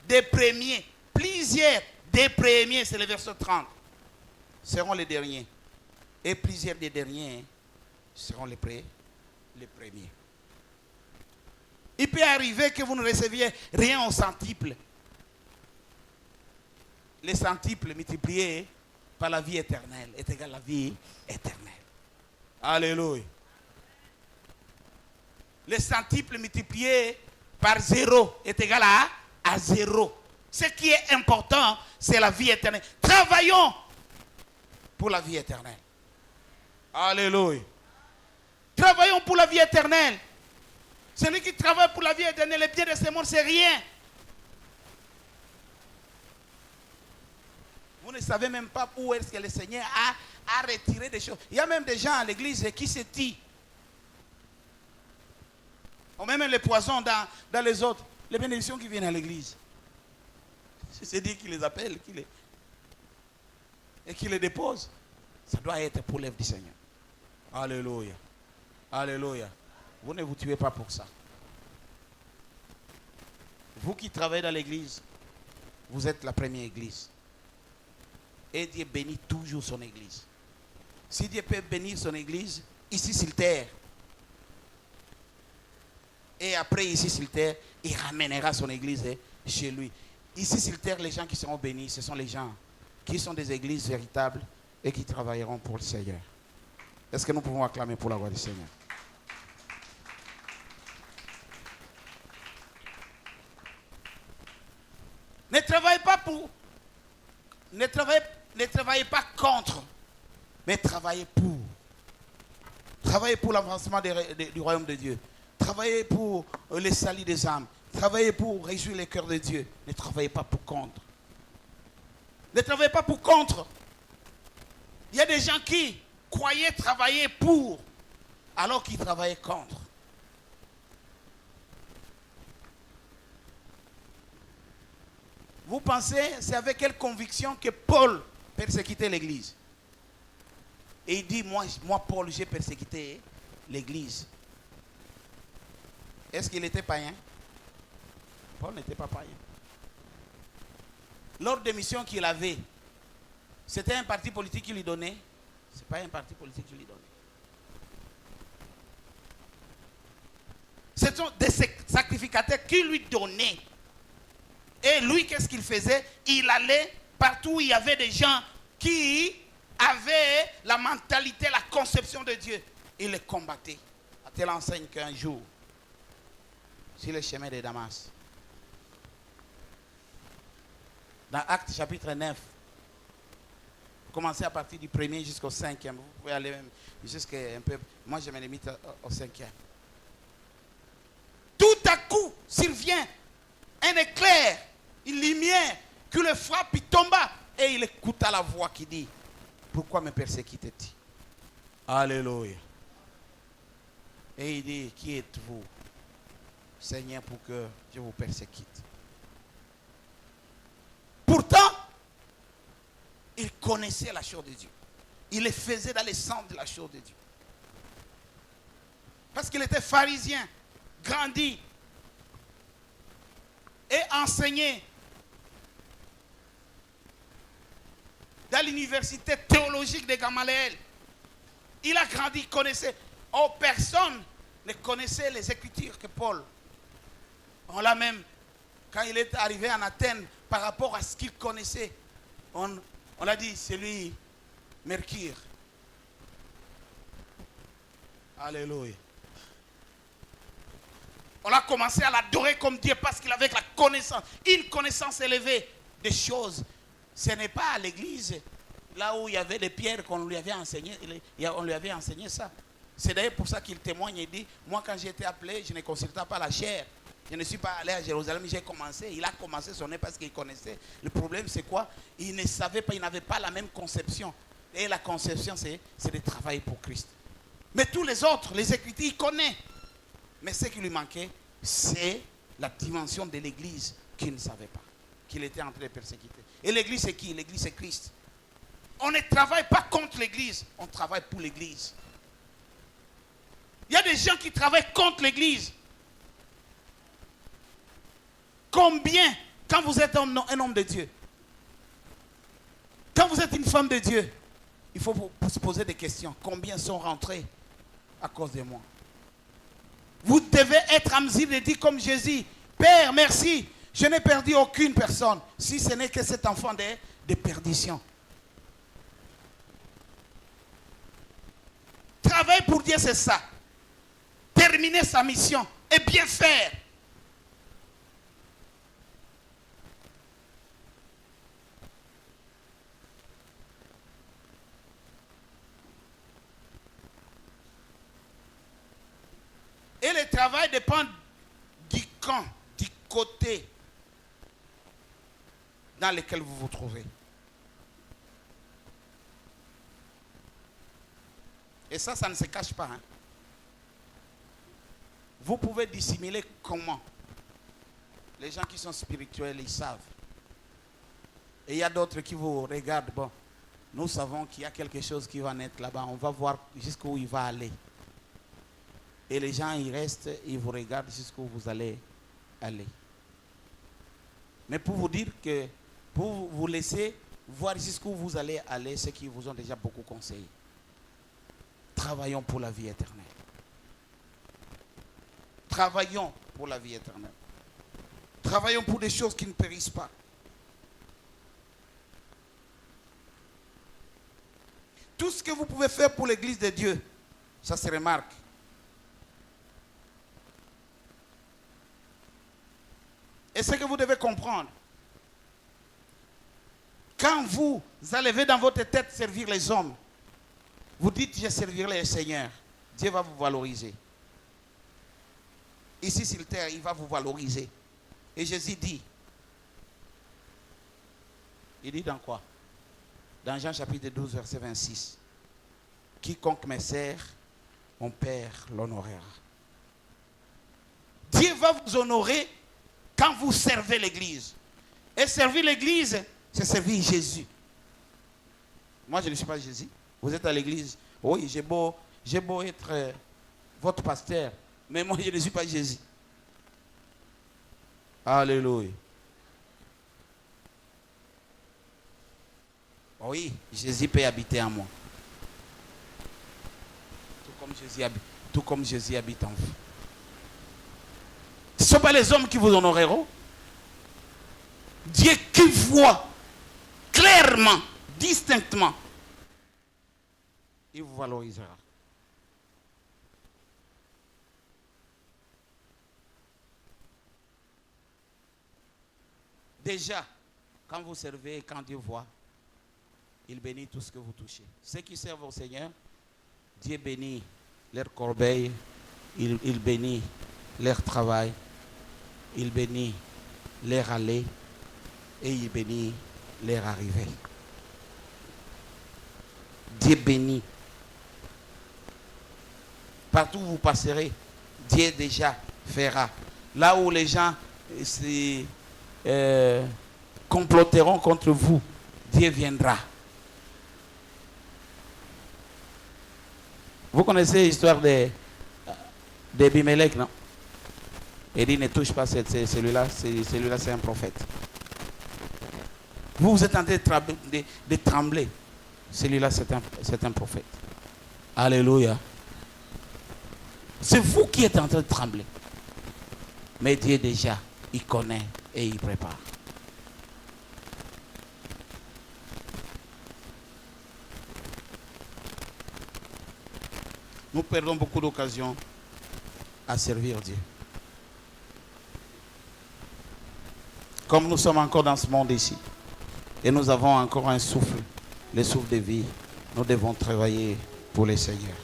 [SPEAKER 5] des premiers, c'est le verset 30, seront les derniers. Et plusieurs des derniers seront les premiers. Il peut arriver que vous ne receviez rien au centuple. Les centuples multipliés par la vie éternelle est égal à la vie éternelle. Alléluia. Les centuples multipliés par 0 est égal à 0. Ce qui est important, c'est la vie éternelle. Travaillons pour la vie éternelle. Alléluia. Travaillons pour la vie éternelle. Celui qui travaille pour la vie éternelle, le bien de ce monde, c'est rien. Vous ne savez même pas où est-ce que le Seigneur a retiré des choses. Il y a même des gens à l'église qui se tuent. Ou même les poisons dans les autres. Les bénédictions qui viennent à l'église. C'est Dieu qui les appelle et qui les dépose. Ça doit être pour l'œuvre du Seigneur. Alléluia. Alléluia. Vous ne vous tuez pas pour ça. Vous qui travaillez dans l'église, vous êtes la première église. Et Dieu bénit toujours son église. Si Dieu peut bénir son église, ici sur terre, et après ici sur terre, il ramènera son église chez lui. Ici sur terre, les gens qui seront bénis, ce sont les gens qui sont des églises véritables et qui travailleront pour le Seigneur. Est-ce que nous pouvons acclamer pour la gloire du Seigneur? Ne travaillez pas pour, ne travaillez pas contre, mais travaillez pour. Travaillez pour l'avancement du royaume de Dieu. Travaillez pour les salut des âmes. Travaillez pour réjouir les cœurs de Dieu. Ne travaillez pas pour contre. Ne travaillez pas pour contre. Il y a des gens qui croyaient travailler pour, alors qu'ils travaillaient contre. Vous pensez, c'est avec quelle conviction que Paul persécutait l'église? Et il dit, moi Paul, j'ai persécuté l'église. Est-ce qu'il était païen? Paul n'était pas païen. Lors des missions qu'il avait, c'était un parti politique qui lui donnait. Ce n'est pas un parti politique qui lui donnait. Ce sont des sacrificateurs qui lui donnaient. Et lui, qu'est-ce qu'il faisait? Il allait partout où il y avait des gens qui avaient la mentalité, la conception de Dieu. Il les combattait. À telle enseigne qu'un jour, sur le chemin de Damas, dans Actes chapitre 9, commencez à partir du 1er jusqu'au 5e. Vous pouvez aller même jusqu'à un peu. Moi, je me limite au 5e. Tout à coup, survient un éclair, une lumière, qui le frappe, il tomba. Et il écouta la voix qui dit, pourquoi me persécutes-tu? Alléluia. Et il dit, qui êtes-vous, Seigneur, pour que je vous persécute? Pourtant, il connaissait la chose de Dieu. Il les faisait dans les centres de la chose de Dieu. Parce qu'il était pharisien, grandi et enseigné dans l'université théologique de Gamaliel. Il a grandi, connaissait. Oh, personne ne connaissait les Écritures que Paul. On l'a même, quand il est arrivé en Athènes, par rapport à ce qu'il connaissait, on a dit, c'est lui, Mercure. Alléluia. On a commencé à l'adorer comme Dieu parce qu'il avait la connaissance, une connaissance élevée des choses. Ce n'est pas à l'église, là où il y avait des pierres qu'on lui avait enseigné, on lui avait enseigné ça. C'est d'ailleurs pour ça qu'il témoigne et dit, moi quand j'ai été appelé, je ne consultais pas la chair. Je ne suis pas allé à Jérusalem, j'ai commencé. Il a commencé son nez parce qu'il connaissait. Le problème c'est quoi? Il ne savait pas, il n'avait pas la même conception. Et la conception c'est de travailler pour Christ. Mais tous les autres, les Écritures, il connaît. Mais ce qui lui manquait, c'est la dimension de l'église qu'il ne savait pas. Qu'il était en train de persécuter. Et l'église c'est qui? L'église c'est Christ. On ne travaille pas contre l'église, on travaille pour l'église. Il y a des gens qui travaillent contre l'église. Combien, quand vous êtes un homme de Dieu, quand vous êtes une femme de Dieu, il faut se poser des questions. Combien sont rentrés à cause de moi? Vous devez être en mesure de dire comme Jésus, Père, merci, je n'ai perdu aucune personne, si ce n'est que cet enfant de perdition. Travailler pour Dieu, c'est ça. Terminer sa mission et bien faire. Et le travail dépend du camp, du côté dans lequel vous vous trouvez. Et ça ne se cache pas. Hein. Vous pouvez dissimuler comment? Les gens qui sont spirituels, ils savent. Et il y a d'autres qui vous regardent. Bon, nous savons qu'il y a quelque chose qui va naître là-bas. On va voir jusqu'où il va aller. Et les gens, ils restent, ils vous regardent jusqu'où vous allez aller. Mais pour vous dire que, pour vous laisser voir jusqu'où vous allez aller, ceux qui vous ont déjà beaucoup conseillé. Travaillons pour la vie éternelle. Travaillons pour la vie éternelle. Travaillons pour des choses qui ne périssent pas. Tout ce que vous pouvez faire pour l'Église de Dieu, ça se remarque. Et ce que vous devez comprendre, quand vous allez dans votre tête servir les hommes, vous dites je servirai le Seigneur, Dieu va vous valoriser. Ici sur terre, il va vous valoriser. Et Jésus dit, il dit dans quoi? Dans Jean chapitre 12, verset 26. Quiconque me sert, mon Père l'honorera. Dieu va vous honorer quand vous servez l'Église. Et servir l'Église, c'est servir Jésus. Moi, je ne suis pas Jésus. Vous êtes à l'Église. Oui, j'ai beau être votre pasteur, mais moi, je ne suis pas Jésus. Alléluia. Oui, Jésus peut habiter en moi. Tout comme Jésus habite en vous. Ce ne sont pas les hommes qui vous honoreront. Dieu qui voit clairement, distinctement, il vous valorisera. Déjà, quand vous servez, quand Dieu voit, il bénit tout ce que vous touchez. Ceux qui servent au Seigneur, Dieu bénit leur corbeille, il bénit leur travail, il bénit leur aller et il bénit leur arrivée. Dieu bénit. Partout où vous passerez, Dieu déjà fera. Là où les gens comploteront contre vous, Dieu viendra. Vous connaissez l'histoire d'Abimelech, non? Il dit ne touche pas celui-là, celui-là c'est un prophète. Vous êtes en train de trembler. Celui-là c'est un prophète. Alléluia. C'est vous qui êtes en train de trembler. Mais Dieu déjà, il connaît et il prépare. Nous perdons beaucoup d'occasions à servir Dieu. Comme nous sommes encore dans ce monde ici, et nous avons encore un souffle, le souffle de vie, nous devons travailler pour le Seigneur.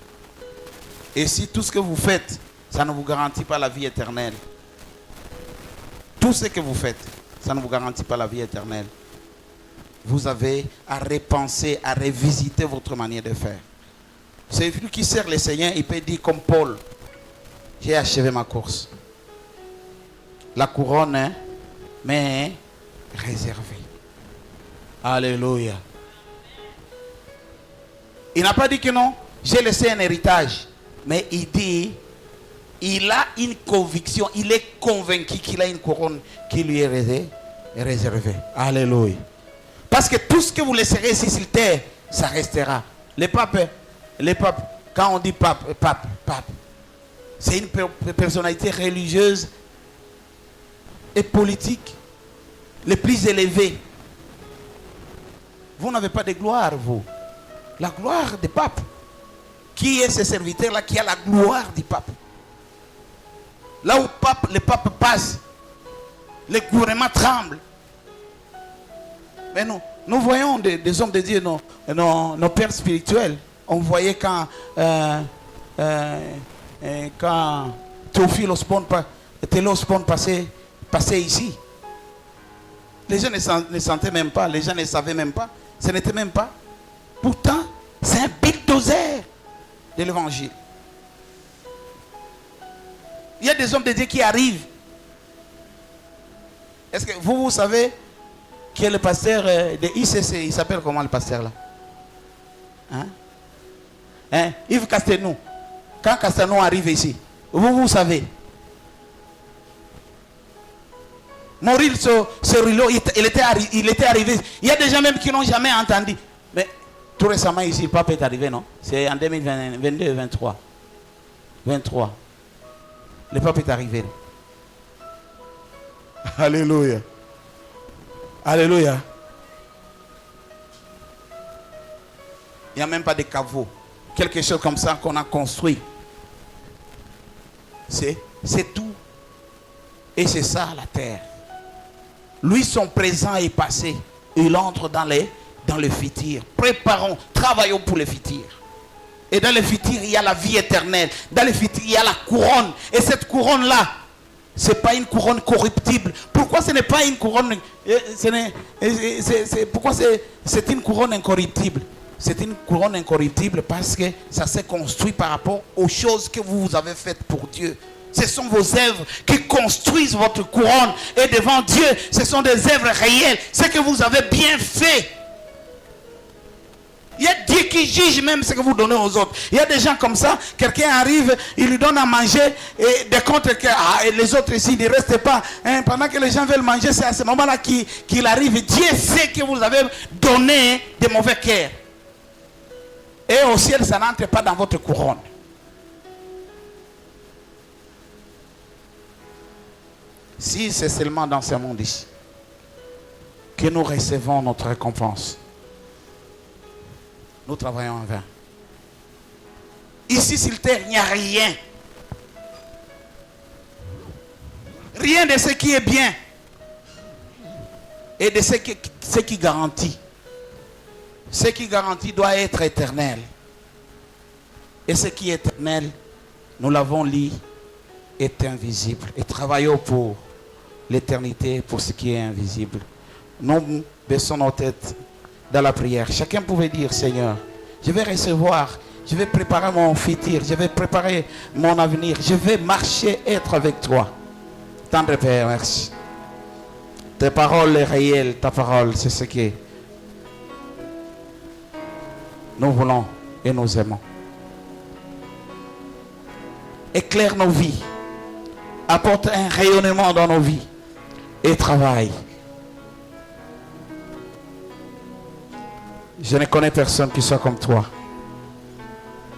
[SPEAKER 5] Et si tout ce que vous faites, ça ne vous garantit pas la vie éternelle, tout ce que vous faites, ça ne vous garantit pas la vie éternelle, vous avez à repenser, à revisiter votre manière de faire. Celui qui sert le Seigneur, il peut dire comme Paul, j'ai achevé ma course. La couronne m'est réservée. Alléluia. Il n'a pas dit que non, j'ai laissé un héritage. Mais il dit, il a une conviction, il est convaincu qu'il a une couronne qui lui est réservée. Alléluia. Parce que tout ce que vous laisserez ici sur terre, ça restera. Les papes, quand on dit pape, c'est une personnalité religieuse et politique les plus élevées. Vous n'avez pas de gloire, vous. La gloire des papes. Qui est ce serviteur-là qui a la gloire du pape? Là où le pape passe, le gouvernement tremble. Mais nous voyons des hommes de Dieu, nos pères spirituels. On voyait quand Théophile Osborne passait ici. Les gens ne sentaient même pas, les gens ne savaient même pas. Ce n'était même pas. Pourtant, c'est un bulldozer de l'évangile. Il y a des hommes de Dieu qui arrivent. Est-ce que vous savez qui est le pasteur de ICC? Il s'appelle comment le pasteur là? Yves Castelnou. Quand Castelnou arrive ici, vous savez. mourir ce rouleau, il était arrivé. Il y a des gens même qui n'ont jamais entendu. Mais tout récemment ici, le pape est arrivé, non? C'est en 2022, 23. 23. Le pape est arrivé. Alléluia. Alléluia. Il n'y a même pas de caveau. Quelque chose comme ça qu'on a construit. C'est tout. Et c'est ça la terre. Lui, son présent est passé. Il entre dans le futur. Préparons, travaillons pour le futur. Et dans le futur, il y a la vie éternelle. Dans le futur, il y a la couronne. Et cette couronne-là, ce n'est pas une couronne corruptible. Pourquoi ce n'est pas une couronne... pourquoi c'est une couronne incorruptible? C'est une couronne incorruptible parce que ça s'est construit par rapport aux choses que vous avez faites pour Dieu. Ce sont vos œuvres qui construisent votre couronne. Et devant Dieu, ce sont des œuvres réelles. Ce que vous avez bien fait. Il y a Dieu qui juge même ce que vous donnez aux autres. Il y a des gens comme ça, quelqu'un arrive, il lui donne à manger, et de contre et les autres ici ne restent pas. Hein, pendant que les gens veulent manger, c'est à ce moment-là qu'il arrive. Dieu sait que vous avez donné de mauvais cœurs. Et au ciel, ça n'entre pas dans votre couronne. Si c'est seulement dans ce monde ici que nous recevons notre récompense, nous travaillons en vain. Ici sur terre, il n'y a rien. Rien de ce qui est bien. Et de ce qui garantit. Ce qui garantit doit être éternel. Et ce qui est éternel, nous l'avons lu, est invisible. Et travaillons pour l'éternité, pour ce qui est invisible. Nous baissons nos têtes dans la prière. Chacun pouvait dire, Seigneur, je vais recevoir, je vais préparer mon futur, je vais préparer mon avenir, je vais marcher, être avec toi. Tendre Père, merci. Tes paroles sont réelles, ta parole, c'est ce que nous voulons et nous aimons. Éclaire nos vies, apporte un rayonnement dans nos vies et travaille. Je ne connais personne qui soit comme toi.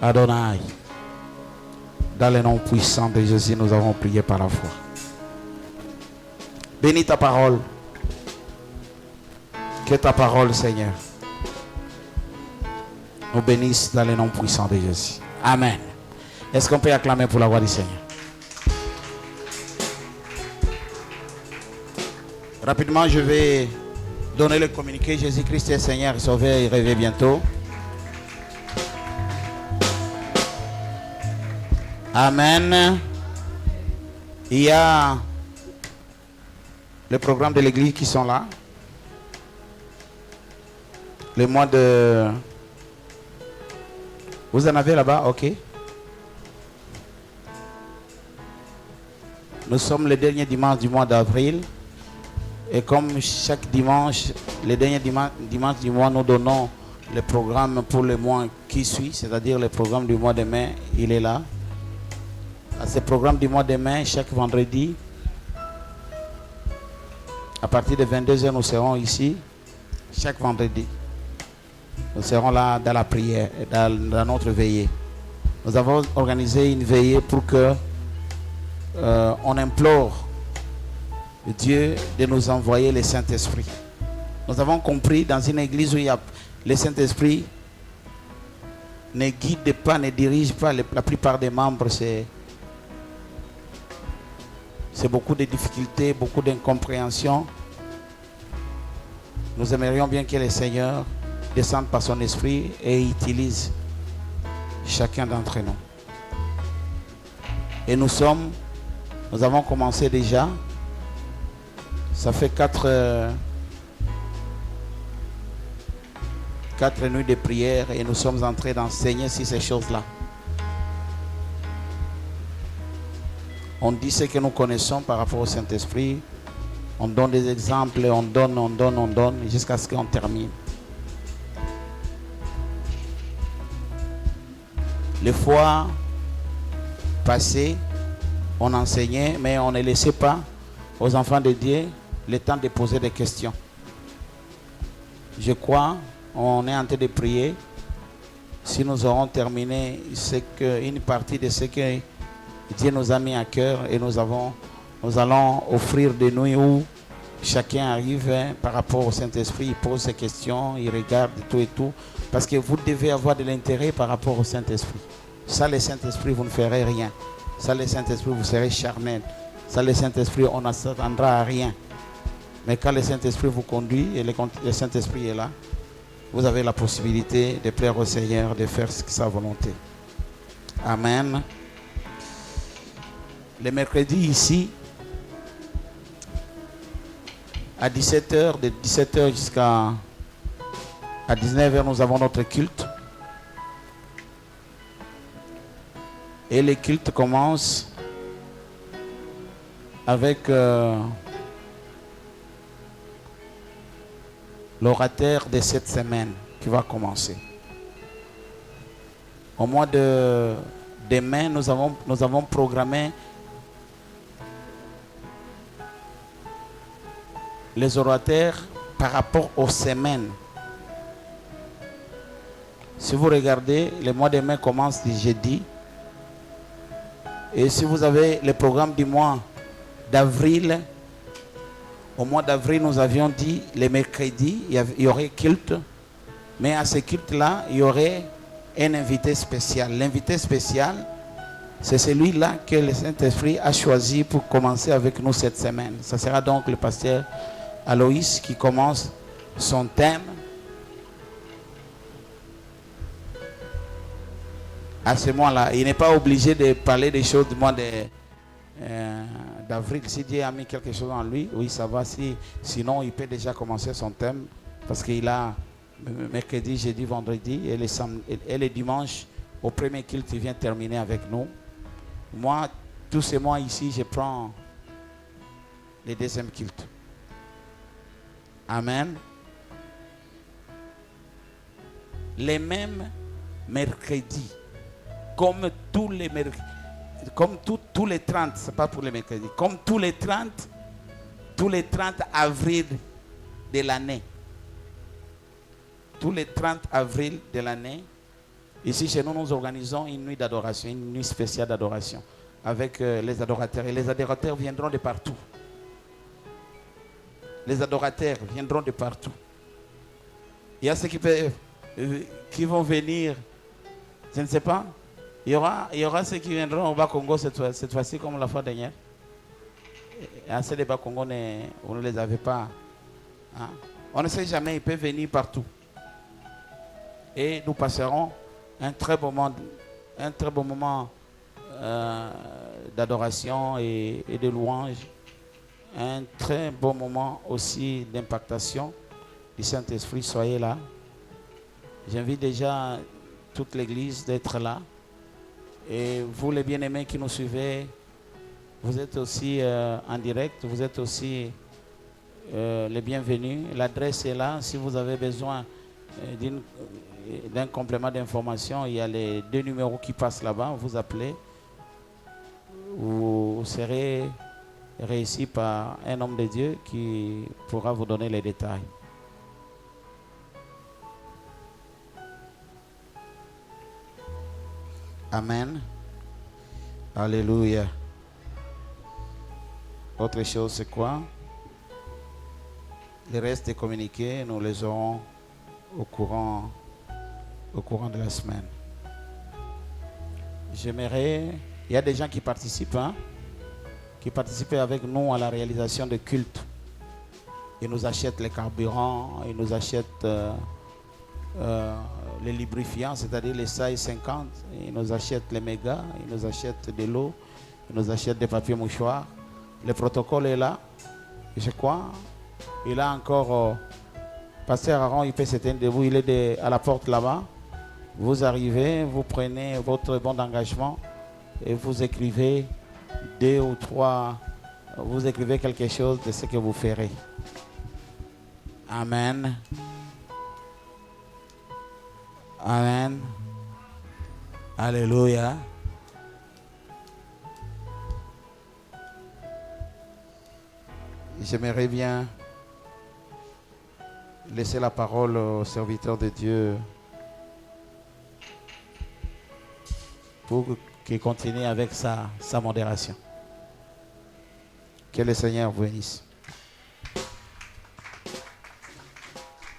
[SPEAKER 5] Adonai. Dans le nom puissant de Jésus, nous avons prié par la foi. Bénis ta parole. Que ta parole, Seigneur, nous bénisse dans le nom puissant de Jésus. Amen. Est-ce qu'on peut acclamer pour la voix du Seigneur? Rapidement, je vais donner le communiqué. Jésus-Christ est Seigneur et Sauveur, il revient bientôt. Amen. Il y a le programme de l'église qui sont là. Le mois de... Vous en avez là-bas? Ok. Nous sommes le dernier dimanche du mois d'avril. Et comme chaque dimanche, le dernier dimanche du mois, nous donnons le programme pour le mois qui suit, c'est-à-dire le programme du mois de mai, il est là. À ce programme du mois de mai, chaque vendredi, à partir de 22h, nous serons ici, chaque vendredi. Nous serons là dans la prière, dans notre veillée. Nous avons organisé une veillée pour que on implore Dieu de nous envoyer le Saint-Esprit. Nous avons compris dans une église où il y a le Saint-Esprit ne guide pas, ne dirige pas la plupart des membres. C'est beaucoup de difficultés, beaucoup d'incompréhension. Nous aimerions bien que le Seigneur descende par son esprit et utilise chacun d'entre nous. Et nous avons commencé déjà. Ça fait 4 nuits de prière et nous sommes en train d'enseigner sur ces choses-là. On dit ce que nous connaissons par rapport au Saint-Esprit. On donne des exemples, on donne jusqu'à ce qu'on termine. Les fois passées, on enseignait, mais on ne laissait pas aux enfants de Dieu le temps de poser des questions. Je crois, on est en train de prier. Si nous aurons terminé une partie de ce que Dieu nous a mis à cœur et nous allons offrir des nuits où chacun arrive par rapport au Saint-Esprit, il pose ses questions, il regarde tout et tout. Parce que vous devez avoir de l'intérêt par rapport au Saint-Esprit. Sans le Saint-Esprit, vous ne ferez rien. Sans le Saint-Esprit, vous serez charnel. Sans le Saint-Esprit, on ne s'attendra à rien. Mais quand le Saint-Esprit vous conduit et le Saint-Esprit est là, vous avez la possibilité de plaire au Seigneur, de faire sa volonté. Amen. Le mercredi ici, à 17h, de 17h jusqu'à 19h, nous avons notre culte. Et le culte commence avec l'orateur de cette semaine qui va commencer. Au mois de mai, nous avons programmé les orateurs par rapport aux semaines. Si vous regardez, le mois de mai commence du jeudi. Et si vous avez le programme du mois d'avril, au mois d'avril, nous avions dit les mercredis, il y aurait culte. Mais à ce culte-là, il y aurait un invité spécial. L'invité spécial, c'est celui-là que le Saint-Esprit a choisi pour commencer avec nous cette semaine. Ce sera donc le pasteur Aloïs qui commence son thème. À ce moment-là, il n'est pas obligé de parler des choses du mois d'avril. Si Dieu a mis quelque chose en lui, oui, ça va. Sinon, il peut déjà commencer son thème parce qu'il a mercredi, jeudi, vendredi et le dimanche, au premier culte, il vient terminer avec nous. Moi, tous ces mois ici, je prends le deuxième culte. Amen. Les mêmes mercredis. Comme tous les mercredis, comme tous les 30, c'est pas pour les mercredis, comme tous les 30 avril de l'année. Tous les 30 avril de l'année, ici chez nous, nous organisons une nuit d'adoration, une nuit spéciale d'adoration avec les adorateurs. Et les adorateurs viendront de partout. Les adorateurs viendront de partout. Il y a ceux qui vont venir, je ne sais pas. Il y aura ceux qui viendront au Bas-Congo cette fois-ci comme la fois dernière. Et à ces des Bas-Congo, vous ne les avez pas. Hein? On ne sait jamais, ils peuvent venir partout. Et nous passerons un très bon moment d'adoration et de louange. Un très bon moment aussi d'impactation du Saint-Esprit. Soyez là. J'invite déjà toute l'Église d'être là. Et vous les bien-aimés qui nous suivez, vous êtes aussi en direct, vous êtes aussi les bienvenus. L'adresse est là. Si vous avez besoin d'un complément d'information, il y a les 2 numéros qui passent là-bas. Vous appelez. Vous serez reçu par un homme de Dieu qui pourra vous donner les détails. Amen. Alléluia. Autre chose, c'est quoi? Le reste des communiqués, nous les aurons au courant de la semaine. J'aimerais, il y a des gens qui participent, qui participent avec nous à la réalisation de cultes. Ils nous achètent les carburants, ils nous achètent les lubrifiants, c'est-à-dire les size 50, ils nous achètent les mégas, ils nous achètent de l'eau, ils nous achètent des papiers mouchoirs. Le protocole est là, et je crois. Il a encore, Pasteur Aaron, il peut s'éteindre debout, il est à la porte là-bas. Vous arrivez, vous prenez votre bon d'engagement et vous écrivez 2 ou 3, vous écrivez quelque chose de ce que vous ferez. Amen. Amen. Alléluia. J'aimerais bien laisser la parole au serviteur de Dieu pour qu'il continue avec sa modération. Que le Seigneur vous bénisse.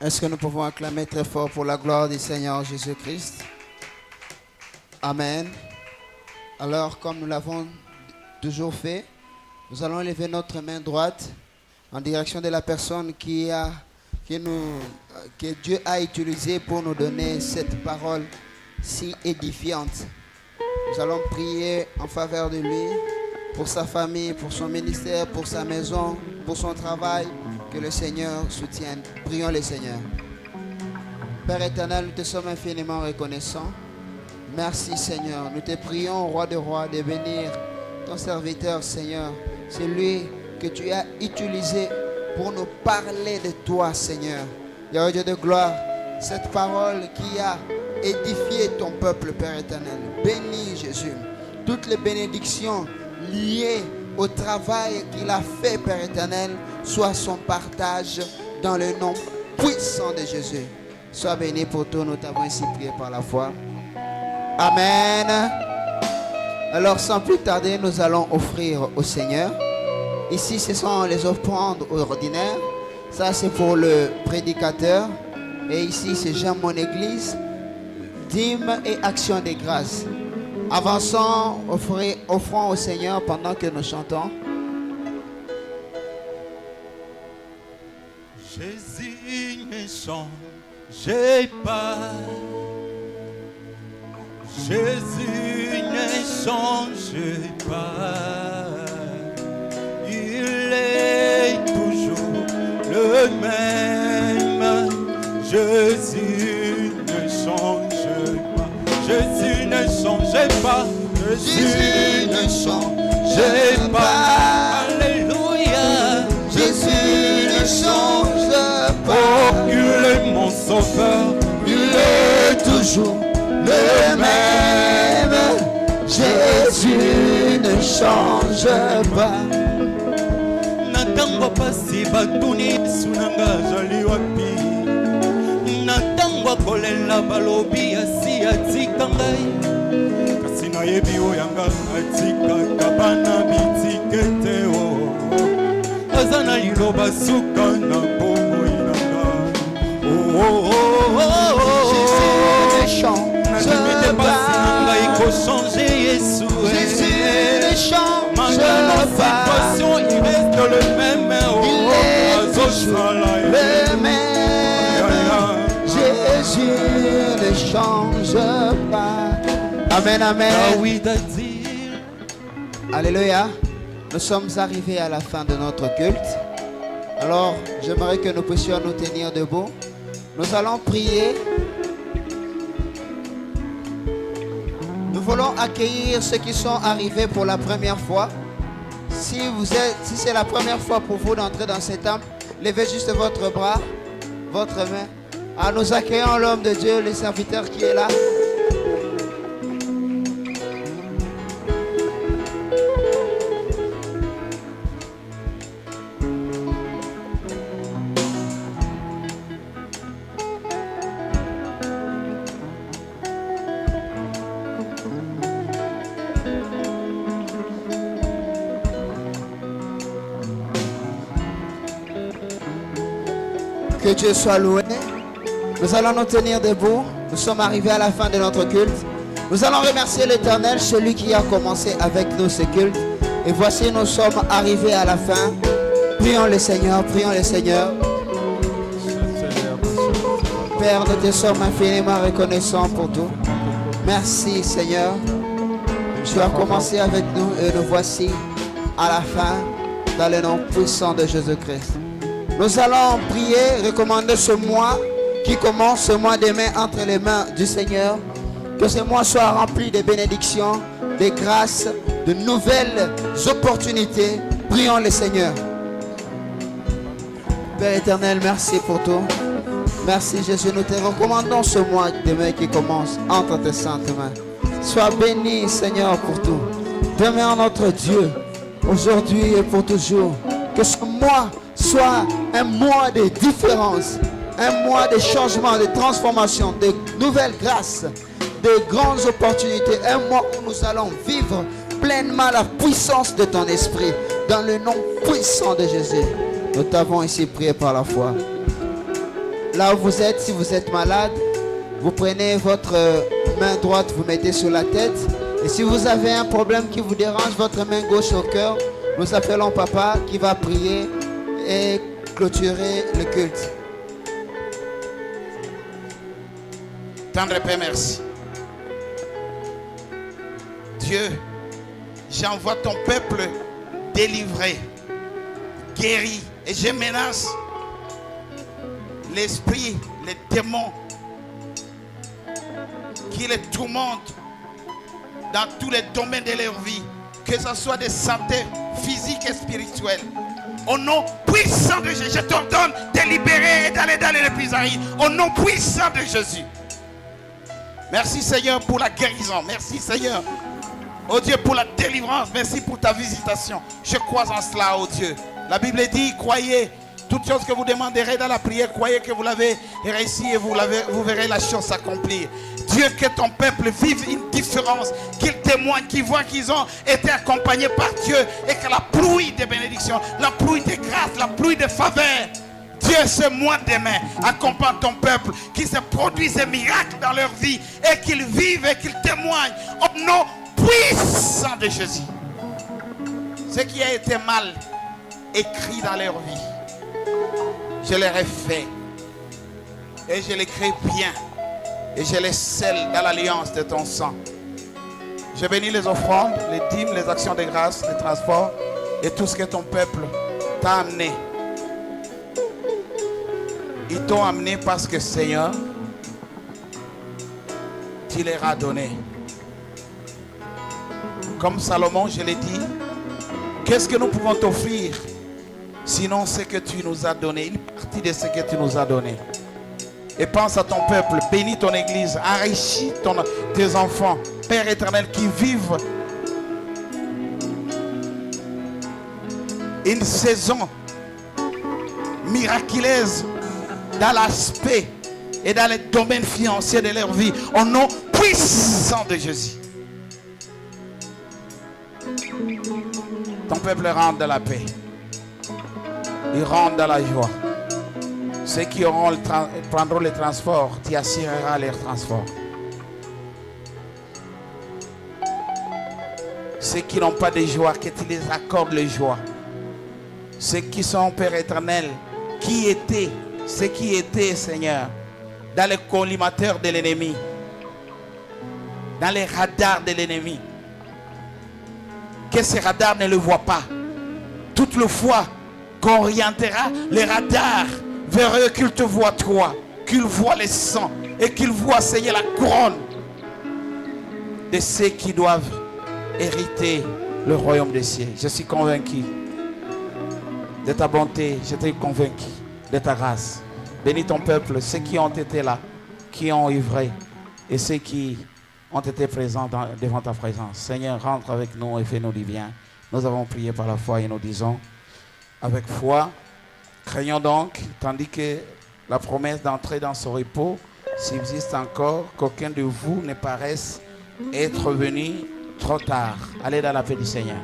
[SPEAKER 2] Est-ce que nous pouvons acclamer très fort pour la gloire du Seigneur Jésus-Christ? Amen. Alors, comme nous l'avons toujours fait, nous allons lever notre main droite en direction de la personne que Dieu a utilisée pour nous donner cette parole si édifiante. Nous allons prier en faveur de lui, pour sa famille, pour son ministère, pour sa maison, pour son travail. Que le Seigneur soutienne. Prions le Seigneur. Père éternel, nous te sommes infiniment reconnaissants. Merci Seigneur. Nous te prions, Roi de rois, de bénir ton serviteur, Seigneur. C'est lui que tu as utilisé pour nous parler de toi, Seigneur. Dieu de gloire, cette parole qui a édifié ton peuple, Père éternel. Bénis Jésus. Toutes les bénédictions liées au travail qu'il a fait, Père éternel, soit son partage dans le nom puissant de Jésus. Sois béni pour tout, nous t'avons ainsi prié par la foi. Amen. Alors sans plus tarder, nous allons offrir au Seigneur. Ici, ce sont les offrandes ordinaires. Ça, c'est pour le prédicateur. Et ici, c'est J'aime mon église. Dîmes et action de grâce. Avançons, offrons au Seigneur pendant que nous chantons.
[SPEAKER 6] Jésus ne change pas. Jésus ne change pas. Il est toujours le même. Jésus ne change pas. Jésus ne change pas. Jésus ne change pas. Alléluia. Jésus ne change pas. Oh, il est mon sauveur. Il est toujours le même. Jésus ne change pas. Natango pasi batuni sunanga jali wapi. Natango kolela balobi asi atika ngai. Kasi na yebi oyanga atika kabana bitikete o. Azana liloba suka na bongo inanga. Oh oh oh oh oh. Jésus ne change pas. Il faut changer Jésus. Jésus ne change pas. Il reste le même. Il est toujours le même. Jésus ne change pas.
[SPEAKER 2] Amen, amen. Alléluia. Nous sommes arrivés à la fin de notre culte. Alors, j'aimerais que nous puissions nous tenir debout. Nous allons prier. Nous voulons accueillir ceux qui sont arrivés pour la première fois. Si c'est la première fois pour vous d'entrer dans cet temple, levez juste votre bras, votre main. Ah, nous accueillons l'homme de Dieu, le serviteur qui est là. Que Dieu soit loué. Nous allons nous tenir debout. Nous sommes arrivés à la fin de notre culte. Nous allons remercier l'Éternel, celui qui a commencé avec nous ce culte. Et voici, nous sommes arrivés à la fin. Prions le Seigneur, prions le Seigneur. Père, nous te sommes infiniment reconnaissants pour tout. Merci Seigneur. Tu as commencé avec nous et nous voici à la fin dans le nom puissant de Jésus-Christ. Nous allons prier, recommander ce mois qui commence, ce mois demain entre les mains du Seigneur. Que ce mois soit rempli de bénédictions, de grâces, de nouvelles opportunités. Prions le Seigneur. Père éternel, merci pour tout. Merci Jésus, nous te recommandons ce mois demain qui commence entre tes saintes mains. Sois béni Seigneur pour tout. Demeure notre Dieu, aujourd'hui et pour toujours. Que ce mois soit un mois de différence, un mois de changement, de transformation, de nouvelles grâces, de grandes opportunités, un mois où nous allons vivre pleinement la puissance de ton esprit, dans le nom puissant de Jésus. Nous t'avons ici prié par la foi. Là où vous êtes, si vous êtes malade, vous prenez votre main droite, vous mettez sur la tête. Et si vous avez un problème qui vous dérange, votre main gauche au cœur, nous appelons Papa qui va prier et clôturer le culte.
[SPEAKER 5] Tendre Père, merci. Dieu, j'envoie ton peuple délivré, guéri, et je menace l'esprit, les démons qui les tourmentent dans tous les domaines de leur vie, que ce soit de santé physique et spirituelle. Au nom puissant de Jésus, je t'ordonne de libérer et d'aller dans les épizarries. Au nom puissant de Jésus. Merci Seigneur pour la guérison. Merci Seigneur, oh Dieu, pour la délivrance. Merci pour ta visitation. Je crois en cela, oh Dieu. La Bible dit, croyez. Toute chose que vous demanderez dans la prière, croyez que vous l'avez réussi et vous verrez la chose s'accomplir. Dieu, que ton peuple vive une différence, qu'ils témoignent, qu'ils voient qu'ils ont été accompagnés par Dieu et que la pluie de bénédiction, la pluie de grâce, la pluie de faveur, Dieu, ce mois demain, accompagne ton peuple, qu'il se produise des miracles dans leur vie et qu'ils vivent et qu'ils témoignent au nom puissant de Jésus. Ce qui a été mal écrit dans leur vie, je les refais et je l'écris bien et je les scelle dans l'alliance de ton sang. Je bénis les offrandes, les dîmes, les actions de grâce, les transports et tout ce que ton peuple t'a amené. Ils t'ont amené parce que Seigneur, tu leur as donné. Comme Salomon, je l'ai dit, qu'est-ce que nous pouvons t'offrir sinon ce que tu nous as donné, une partie de ce que tu nous as donné. Et pense à ton peuple, bénis ton église, enrichis tes enfants, Père éternel, qui vivent une saison miraculeuse dans l'aspect et dans les domaines financiers de leur vie, au nom puissant de Jésus. Ton peuple rentre dans la paix. Ils rentrent dans la joie. Ceux qui prendront les transports, tu assureras leur transport. Ceux qui n'ont pas de joie, que tu les accordes les joies. Ceux qui sont, Père éternel, ceux qui étaient, Seigneur, dans les collimateurs de l'ennemi, dans les radars de l'ennemi, que ces radars ne le voient pas. Toute le fois qu'on orientera les radars vers eux, qu'ils te voient toi, qu'ils voient les sangs et qu'ils voient, Seigneur, la couronne de ceux qui doivent hériter le royaume des cieux. Je suis convaincu de ta bonté, je suis convaincu de ta grâce. Bénis ton peuple, ceux qui ont été là, qui ont œuvré et ceux qui ont été présents devant ta présence. Seigneur, rentre avec nous et fais-nous du bien. Nous avons prié par la foi et nous disons avec foi, craignons donc, tandis que la promesse d'entrer dans ce repos subsiste encore, qu'aucun de vous ne paraisse être venu trop tard. Allez dans la paix du Seigneur.